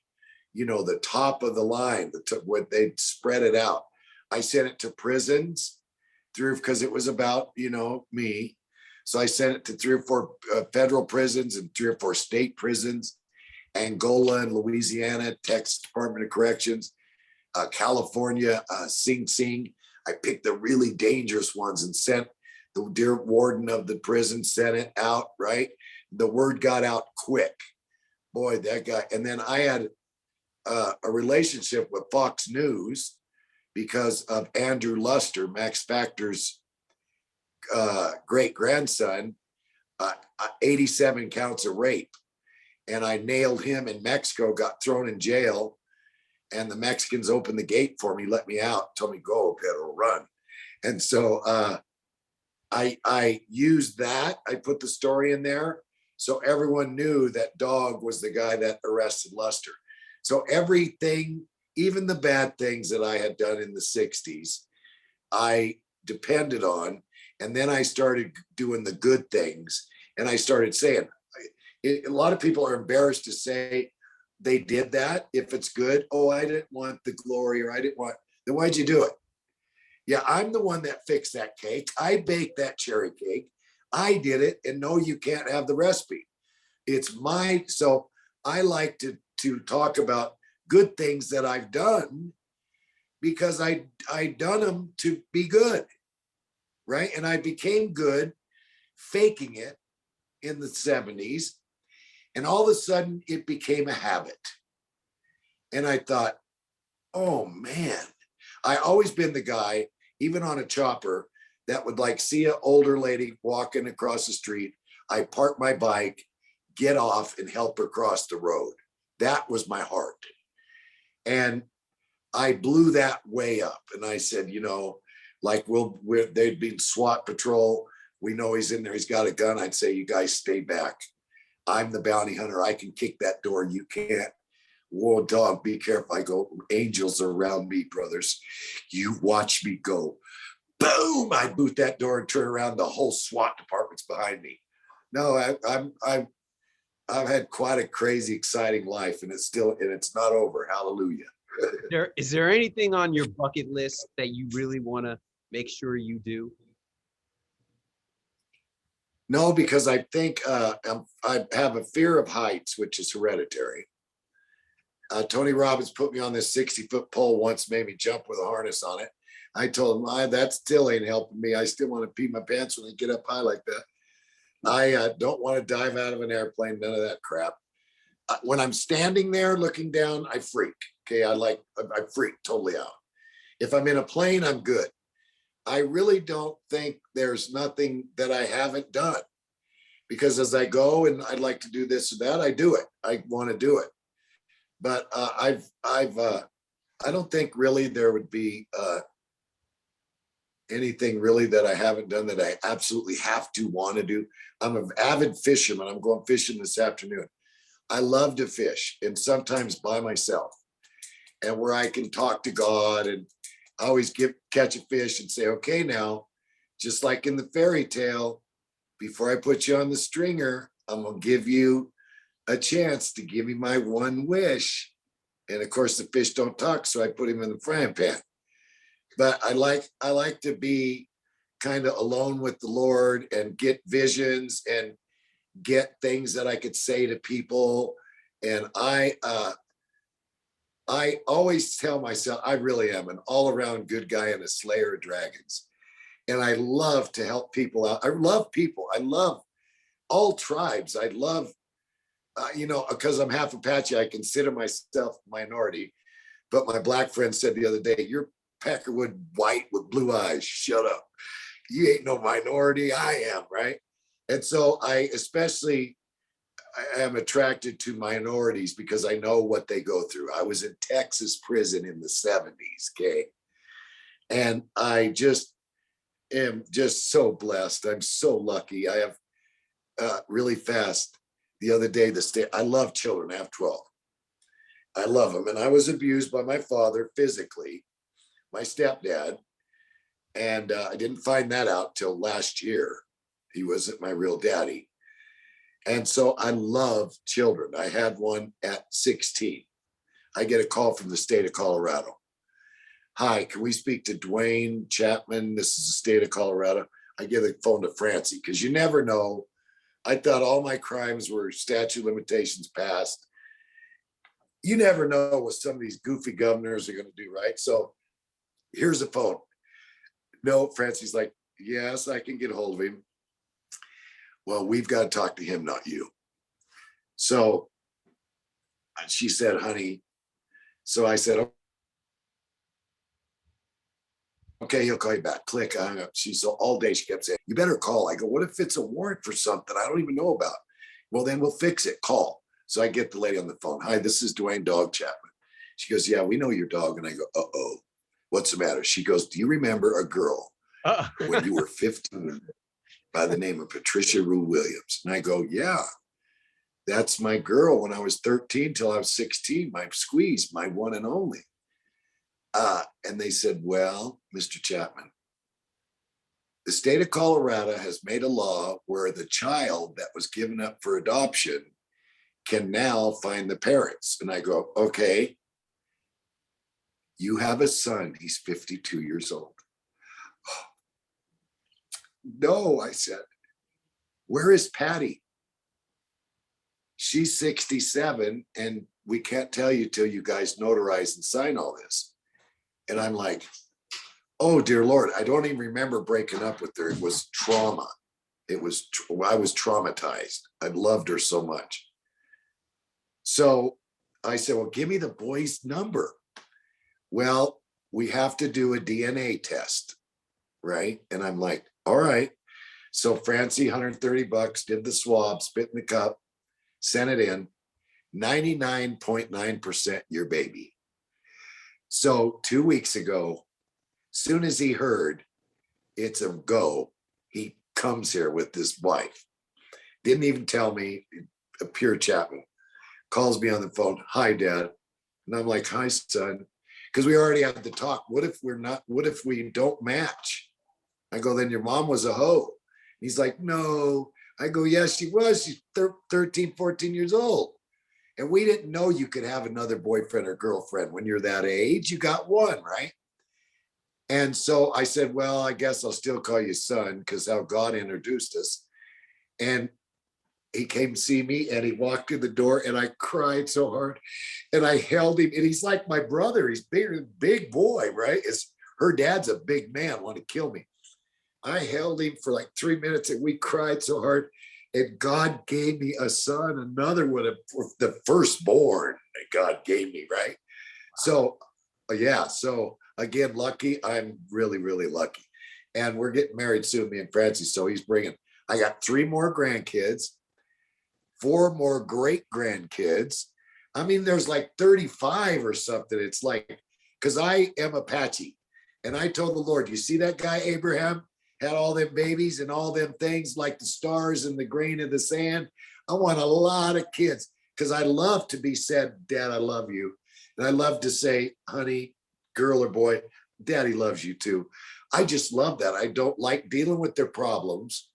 top of the line, what they'd spread it out. I sent it to prisons because it was about, me. So I sent it to 3 or 4 federal prisons and 3 or 4 state prisons, Angola and Louisiana, Texas Department of Corrections, California, Sing Sing. I picked the really dangerous ones and sent the dear warden of the prison, sent it out, right? The word got out quick. Boy, that guy. And then I had a relationship with Fox News because of Andrew Luster, Max Factor's great grandson, 87 counts of rape. And I nailed him in Mexico, got thrown in jail. And the Mexicans opened the gate for me, let me out, told me, go, Pedro, run. And so I used that. I put the story in there. So everyone knew that dog was the guy that arrested Luster. So everything, even the bad things that I had done in the 60s, I depended on. And then I started doing the good things. And I started saying, a lot of people are embarrassed to say they did that. If it's good, oh, I didn't want the glory, or I didn't want, then why'd you do it? Yeah, I'm the one that fixed that cake. I baked that cherry cake. I did it. And no, you can't have the recipe. It's mine. So I like to talk about good things that I've done, because I done them to be good, right? And I became good faking it in the 70s. And all of a sudden it became a habit. And I thought, oh man, I always been the guy, even on a chopper, that would like see an older lady walking across the street. I park my bike, get off and help her cross the road. That was my heart. And I blew that way up. And I said, you know, like they'd be SWAT patrol. We know he's in there. He's got a gun. I'd say, you guys stay back. I'm the bounty hunter. I can kick that door. You can't. Whoa, dog, be careful. I go, angels are around me, brothers. You watch me go. Boom! I boot that door and turn around. The whole SWAT department's behind me. No, I've had quite a crazy, exciting life, and it's not over. Hallelujah. Is there anything on your bucket list that you really want to make sure you do? No, because I think I have a fear of heights, which is hereditary. Tony Robbins put me on this 60-foot pole once, made me jump with a harness on it. I told him, that still ain't helping me. I still want to pee my pants when I get up high like that. I don't want to dive out of an airplane, none of that crap. When I'm standing there looking down, I freak. Okay, I freak totally out. If I'm in a plane, I'm good. I really don't think there's nothing that I haven't done, because as I go and I'd like to do this or that, I do it. I want to do it. But I don't think really there would be anything really that I haven't done that I absolutely have to want to do. I'm an avid fisherman. I'm going fishing this afternoon. I love to fish, and sometimes by myself, and where I can talk to God, and I always catch a fish and say, okay, now, just like in the fairy tale, before I put you on the stringer, I'm going to give you a chance to give me my one wish. And of course, the fish don't talk, so I put him in the frying pan. But I like to be kind of alone with the Lord and get visions and get things that I could say to people. And I always tell myself I really am an all-around good guy and a slayer of dragons. And I love to help people out. I love people. I love all tribes. I love, because I'm half Apache, I consider myself minority. But my black friend said the other day, you're Peckerwood white with blue eyes. Shut up. You ain't no minority. I am, right? And so I am attracted to minorities because I know what they go through. I was in Texas prison in the 70s, okay? And I just am just so blessed. I'm so lucky. I have really fast the other day, I love children. I have 12. I love them. And I was abused by my father physically, my stepdad. And I didn't find that out till last year. He wasn't my real daddy. And so I love children. I had one at 16. I get a call from the state of Colorado. Hi, can we speak to Dwayne Chapman? This is the state of Colorado. I give the phone to Francie because you never know. I thought all my crimes were statute of limitations passed. You never know what some of these goofy governors are going to do, right? So here's the phone. No, Francie's like, yes, I can get a hold of him. Well, we've got to talk to him, not you. So she said, honey. So I said, okay, he'll call you back. Click. I hung up. So all day she kept saying, you better call. I go, what if it's a warrant for something I don't even know about? Well, then we'll fix it. Call. So I get the lady on the phone. Hi, this is Dwayne Dog Chapman. She goes, yeah, we know your dog. And I go, uh-oh, what's the matter? She goes, do you remember a girl when you were 15 by the name of Patricia Rue Williams? And I go, yeah, that's my girl when I was 13 till I was 16, my squeeze, my one and only. And they said, well, Mr. Chapman, the state of Colorado has made a law where the child that was given up for adoption can now find the parents. And I go, okay, you have a son. He's 52 years old. No, I said, where is Patty? She's 67 and we can't tell you till you guys notarize and sign all this. And I'm like, oh dear Lord, I don't even remember breaking up with her. It was trauma. I was traumatized. I loved her so much. So I said, well, give me the boy's number. Well, we have to do a DNA test, right? And I'm like, all right. So Francie, $130, did the swab, spit in the cup, sent it in. 99.9% your baby. So 2 weeks ago, soon as he heard it's a go, he comes here with his wife. Didn't even tell me, a pure Chapman. Calls me on the phone. Hi, Dad. And I'm like, hi, son. Because we already had the talk. What if we don't match? I go, then your mom was a hoe. He's like, no. I go, yes, she was. She's 13, 14 years old. And we didn't know you could have another boyfriend or girlfriend when you're that age. You got one, right? And so I said, well, I guess I'll still call you son because how God introduced us. And he came to see me and he walked in the door and I cried so hard and I held him. And he's like my brother. He's big boy, right? Her dad's a big man, want to kill me. I held him for like 3 minutes and we cried so hard. And God gave me a son, another one, the firstborn that God gave me, right? So, yeah. So again, lucky. I'm really, really lucky. And we're getting married soon, me and Francie. So I got 3 more grandkids, 4 more great grandkids. I mean, there's like 35 or something. It's like, because I am Apache. And I told the Lord, you see that guy, Abraham? Had all them babies and all them things like the stars and the grain of the sand. I want a lot of kids because I love to be said, Dad, I love you. And I love to say, honey, girl or boy, Daddy loves you too. I just love that. I don't like dealing with their problems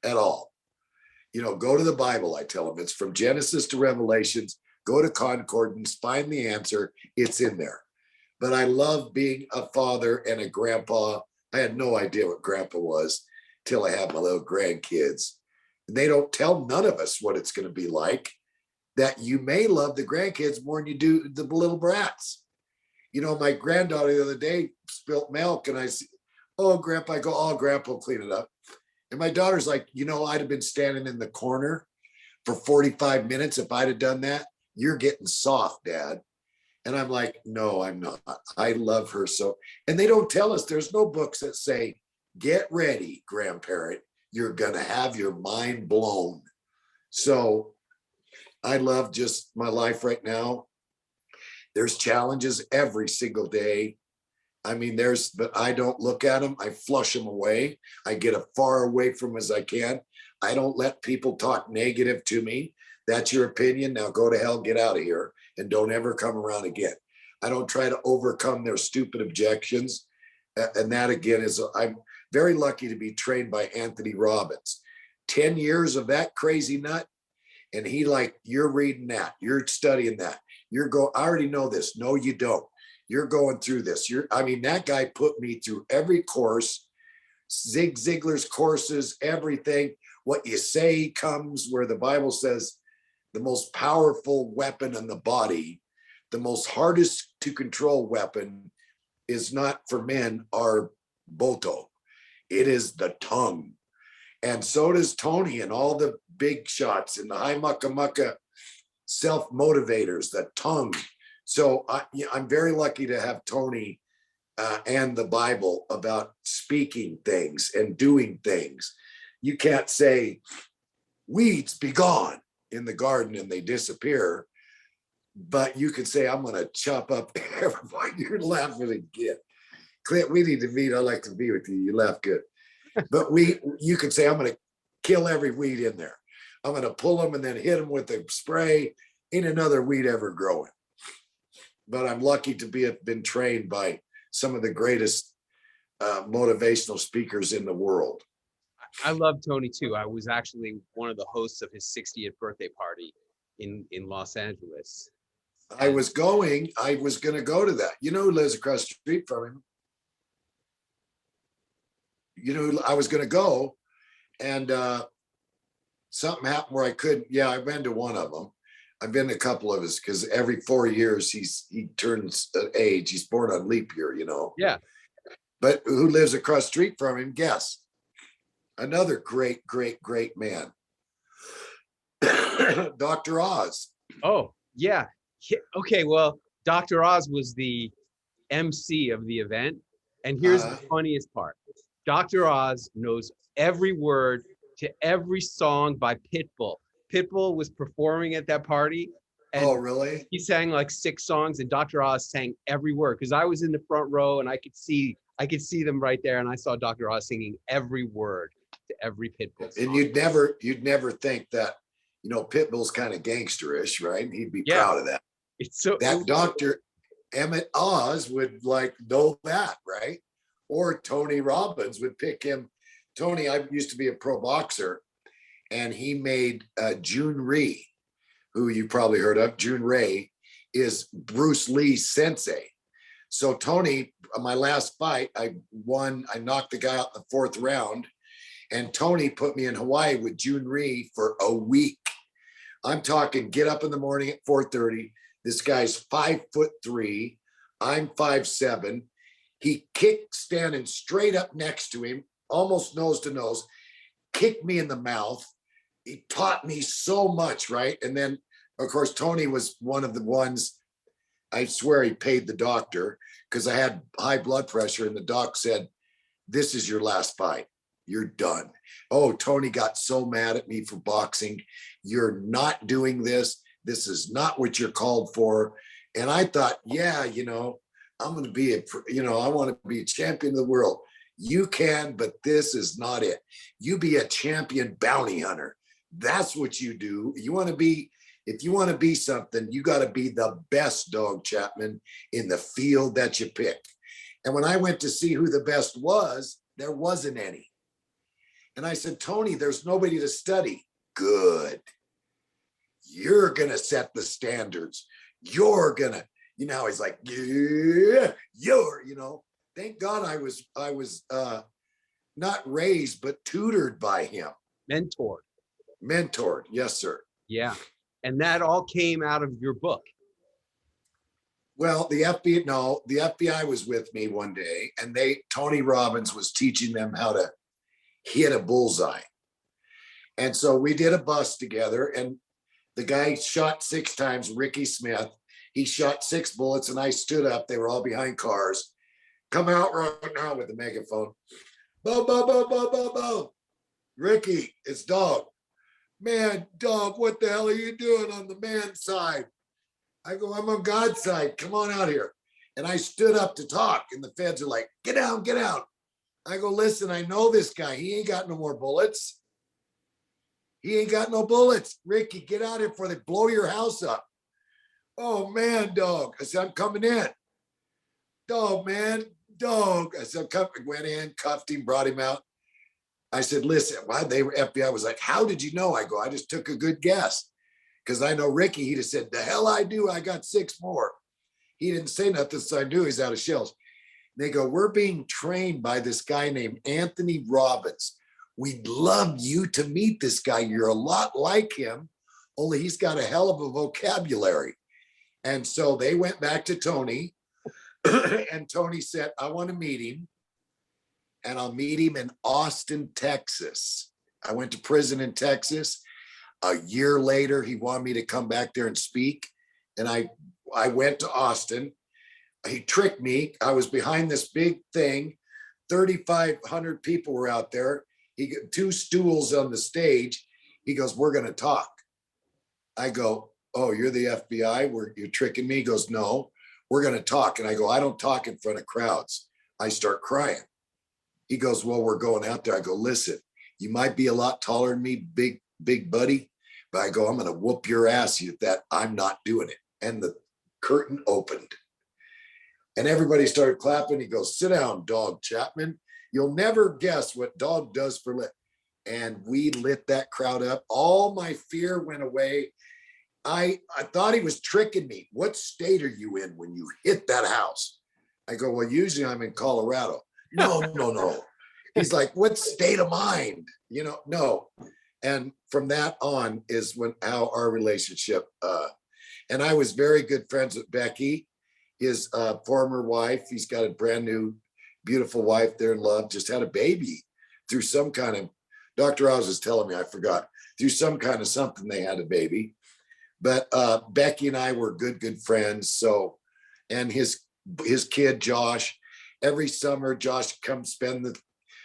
at all. Go to the Bible, I tell them. It's from Genesis to Revelations. Go to Concordance, find the answer. It's in there. But I love being a father and a grandpa. I had no idea what grandpa was till I had my little grandkids. And they don't tell none of us what it's going to be like, that you may love the grandkids more than you do the little brats. My granddaughter the other day spilt milk and I said, oh, grandpa, I go, oh, grandpa will clean it up. And my daughter's like, I'd have been standing in the corner for 45 minutes if I'd have done that. You're getting soft, Dad. And I'm like, no, I'm not. I love her so. And they don't tell us, there's no books that say, get ready, grandparent. You're going to have your mind blown. So I love just my life right now. There's challenges every single day. I mean, but I don't look at them. I flush them away. I get as far away from them as I can. I don't let people talk negative to me. That's your opinion. Now go to hell, get out of here, and don't ever come around again. I don't try to overcome their stupid objections. And that again I'm very lucky to be trained by Anthony Robbins. 10 years of that crazy nut. And you're reading that, you're studying that. I already know this. No, you don't. You're going through this. That guy put me through every course, Zig Ziglar's courses, everything. What you say comes, where the Bible says the most powerful weapon in the body, the most hardest to control weapon is not for men are boto. It is the tongue. And so does Tony and all the big shots and the high mucka mucka self-motivators, the tongue. So I'm very lucky to have Tony and the Bible about speaking things and doing things. You can't say, weeds be gone in the garden and they disappear. But you could say, I'm going to chop up everybody. You're laughing again. Clint, we need to meet. I'd like to be with you. You laugh good. But you could say, I'm going to kill every weed in there. I'm going to pull them and then hit them with a spray. Ain't another weed ever growing. But I'm lucky to been trained by some of the greatest motivational speakers in the world. I love Tony too. I was actually one of the hosts of his 60th birthday party in Los Angeles. I was going to go to that. You know who lives across the street from him? I was going to go, and something happened where I couldn't. Yeah, I've been to one of them. I've been to a couple of his because every 4 years he turns age. He's born on leap year, you know. Yeah. But who lives across the street from him? Guess. Another great, great, great man. Dr. Oz. Oh, yeah. Okay, well, Dr. Oz was the MC of the event. And here's the funniest part. Dr. Oz knows every word to every song by Pitbull. Pitbull was performing at that party, and Oh, really? he sang like 6 songs, and Dr. Oz sang every word because I was in the front row and I could see them right there, and I saw Dr. Oz singing every word to every Pitbull song. And you'd never think that, you know, Pitbull's kind of gangsterish, right? He'd be Yeah. proud of that. It's so That Dr. Emmett Oz would like know that, right? Or Tony Robbins would pick him. Tony, I used to be a pro boxer, and he made June Ree, who you probably heard of. June Ray is Bruce Lee's sensei. So Tony, my last fight, I won. I knocked the guy out in the 4th round, and Tony put me in Hawaii with June Ree for a week. I'm talking get up in the morning at 4:30. This guy's 5'3". I'm 5'7". He kicked standing straight up next to him, almost nose to nose, kicked me in the mouth. He taught me so much, right? And then, of course, Tony was one of the ones, I swear he paid the doctor because I had high blood pressure, and the doc said, this is your last fight. You're done. Oh, Tony got so mad at me for boxing. You're not doing this. This is not what you're called for. And I thought, yeah, you know, I'm going to be I want to be a champion of the world. You can, but this is not it. You be a champion bounty hunter. That's what you do. If you want to be something, you got to be the best, Dog Chapman, in the field that you pick. And when I went to see who the best was, there wasn't any. And I said, Tony, there's nobody to study. Good. You're going to set the standards. You're going to, he's like, yeah, thank God I was not raised, but tutored by him. Mentored. Yes, sir. Yeah. And that all came out of your book. Well, the FBI was with me one day, and Tony Robbins was teaching them how to hit a bullseye. And so we did a bus together, and the guy shot 6 times, Ricky Smith. He shot 6 bullets, and I stood up. They were all behind cars. Come out right now with the megaphone. Bo, bo, bo, bo, bo, bo. Ricky, it's Dog. Man, Dog, what the hell are you doing on the man's side? I go, I'm on God's side. Come on out here. And I stood up to talk, and the feds are like, get down, get out. I go, listen, I know this guy. He ain't got no more bullets. He ain't got no bullets. Ricky, get out here before they blow your house up. Oh, man, Dog. I said, I'm coming in. Dog, man, Dog. I said, went in, cuffed him, brought him out. I said, listen, FBI was like, how did you know? I go, I just took a good guess. Because I know Ricky, he'd have said, the hell I do. I got 6 more. He didn't say nothing, so I knew he's out of shells. They go, we're being trained by this guy named Anthony Robbins. We'd love you to meet this guy. You're a lot like him, only he's got a hell of a vocabulary. And so they went back to Tony, and Tony said, I want to meet him, and I'll meet him in Austin, Texas. I went to prison in Texas. A year later, he wanted me to come back there and speak, and I went to Austin. He tricked me. I was behind this big thing. 3,500 people were out there. He got 2 stools on the stage. He goes, we're going to talk. I go, oh, you're the FBI? You're tricking me? He goes, no, we're going to talk. And I go, I don't talk in front of crowds. I start crying. He goes, well, we're going out there. I go, listen, you might be a lot taller than me, big buddy, but I go, I'm going to whoop your ass at that. I'm not doing it. And the curtain opened. And everybody started clapping. He goes, sit down, Dog Chapman. You'll never guess what Dog does for lit. And we lit that crowd up. All my fear went away. I thought he was tricking me. What state are you in when you hit that house? I go, well, usually I'm in Colorado. No. He's like, what state of mind? No. And from that on is how our relationship, and I was very good friends with Becky, his former wife. He's got a brand new, beautiful wife. They're in love, just had a baby through some kind of, Dr. Oz was telling me, I forgot, through some kind of something they had a baby. But Becky and I were good friends. So, and his kid, Josh, every summer, Josh comes spend the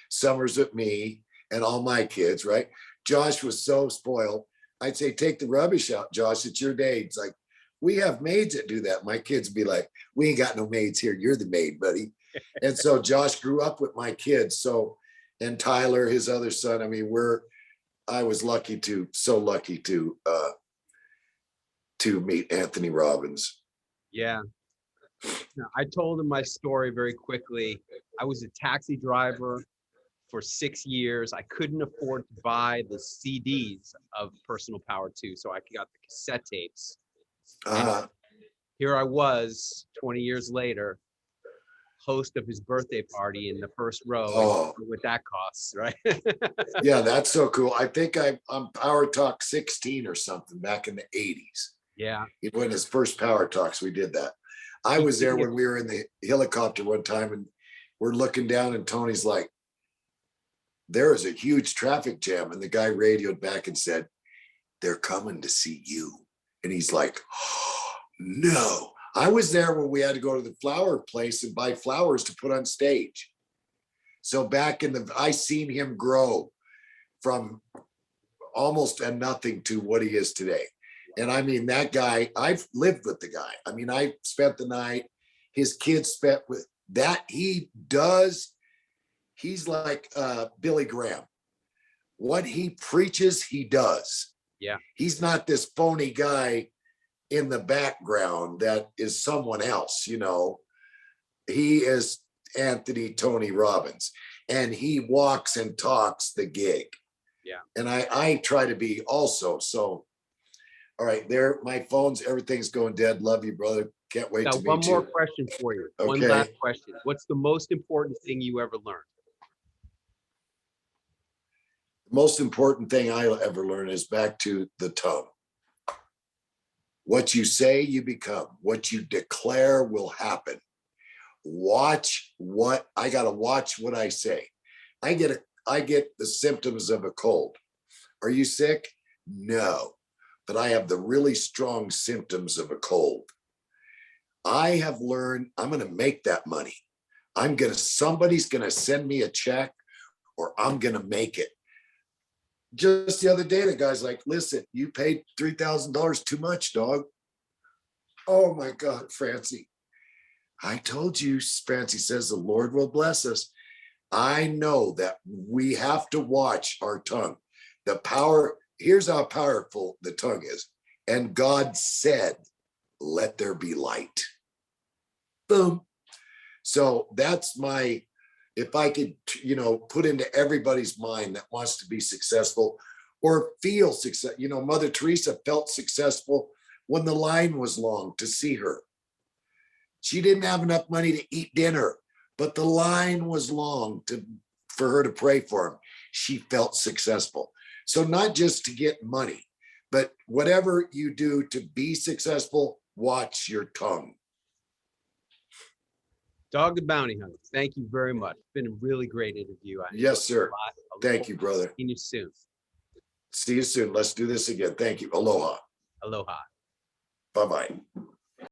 summers with me and all my kids, right? Josh was so spoiled. I'd say, take the rubbish out, Josh. It's your day. It's like, we have maids that do that. My kids be like, we ain't got no maids here. You're the maid, buddy. And so Josh grew up with my kids. So, and Tyler, his other son. I mean, I was so lucky to meet Anthony Robbins. Yeah. Now, I told him my story very quickly. I was a taxi driver for 6 years. I couldn't afford to buy the CDs of Personal Power 2, so I got the cassette tapes. Uh, Here I was 20 years later, host of his birthday party in the first row. oh, What that costs, right? yeah, that's so cool. I think I'm Power Talk 16 or something back in the 80s. Yeah. When his first Power Talks, we did that. I was there when we were in the helicopter one time, and we're looking down, and Tony's like, there is a huge traffic jam. And the guy radioed back and said, they're coming to see you. And he's like, oh, no. I was there when we had to go to the flower place and buy flowers to put on stage. So back I seen him grow from almost a nothing to what he is today. And I mean, that guy, I've lived with the guy. I mean, I spent the night, his kids spent with that. He's like Billy Graham. What he preaches, he does. Yeah. He's not this phony guy in the background that is someone else, He is Anthony Tony Robbins, and he walks and talks the gig. Yeah. And I try to be also. So, all right, there, my phone's, everything's going dead. Love you, brother. Can't wait to meet you. One more question for you. Okay. One last question. What's the most important thing you ever learned? The most important thing I ever learned is back to the tongue. What you say, you become. What you declare will happen. I got to watch what I say. I get the symptoms of a cold. Are you sick? No, but I have the really strong symptoms of a cold. I have learned I'm going to make that money. Somebody's going to send me a check, or I'm going to make it. Just the other day, the guy's like, listen, you paid $3,000 too much, dog. Oh my God, Francie. I told you, Francie says, the Lord will bless us. I know that we have to watch our tongue. The power, here's how powerful the tongue is. And God said, let there be light. Boom. So that's if I could, put into everybody's mind that wants to be successful or feel success. Mother Teresa felt successful when the line was long to see her. She didn't have enough money to eat dinner, but the line was long for her to pray for him. She felt successful. So not just to get money, but whatever you do to be successful, watch your tongue. Dog the Bounty Hunter, thank you very much. It's been a really great interview. Yes, sir. Thank you, brother. See you soon. See you soon. Let's do this again. Thank you. Aloha. Aloha. Bye-bye.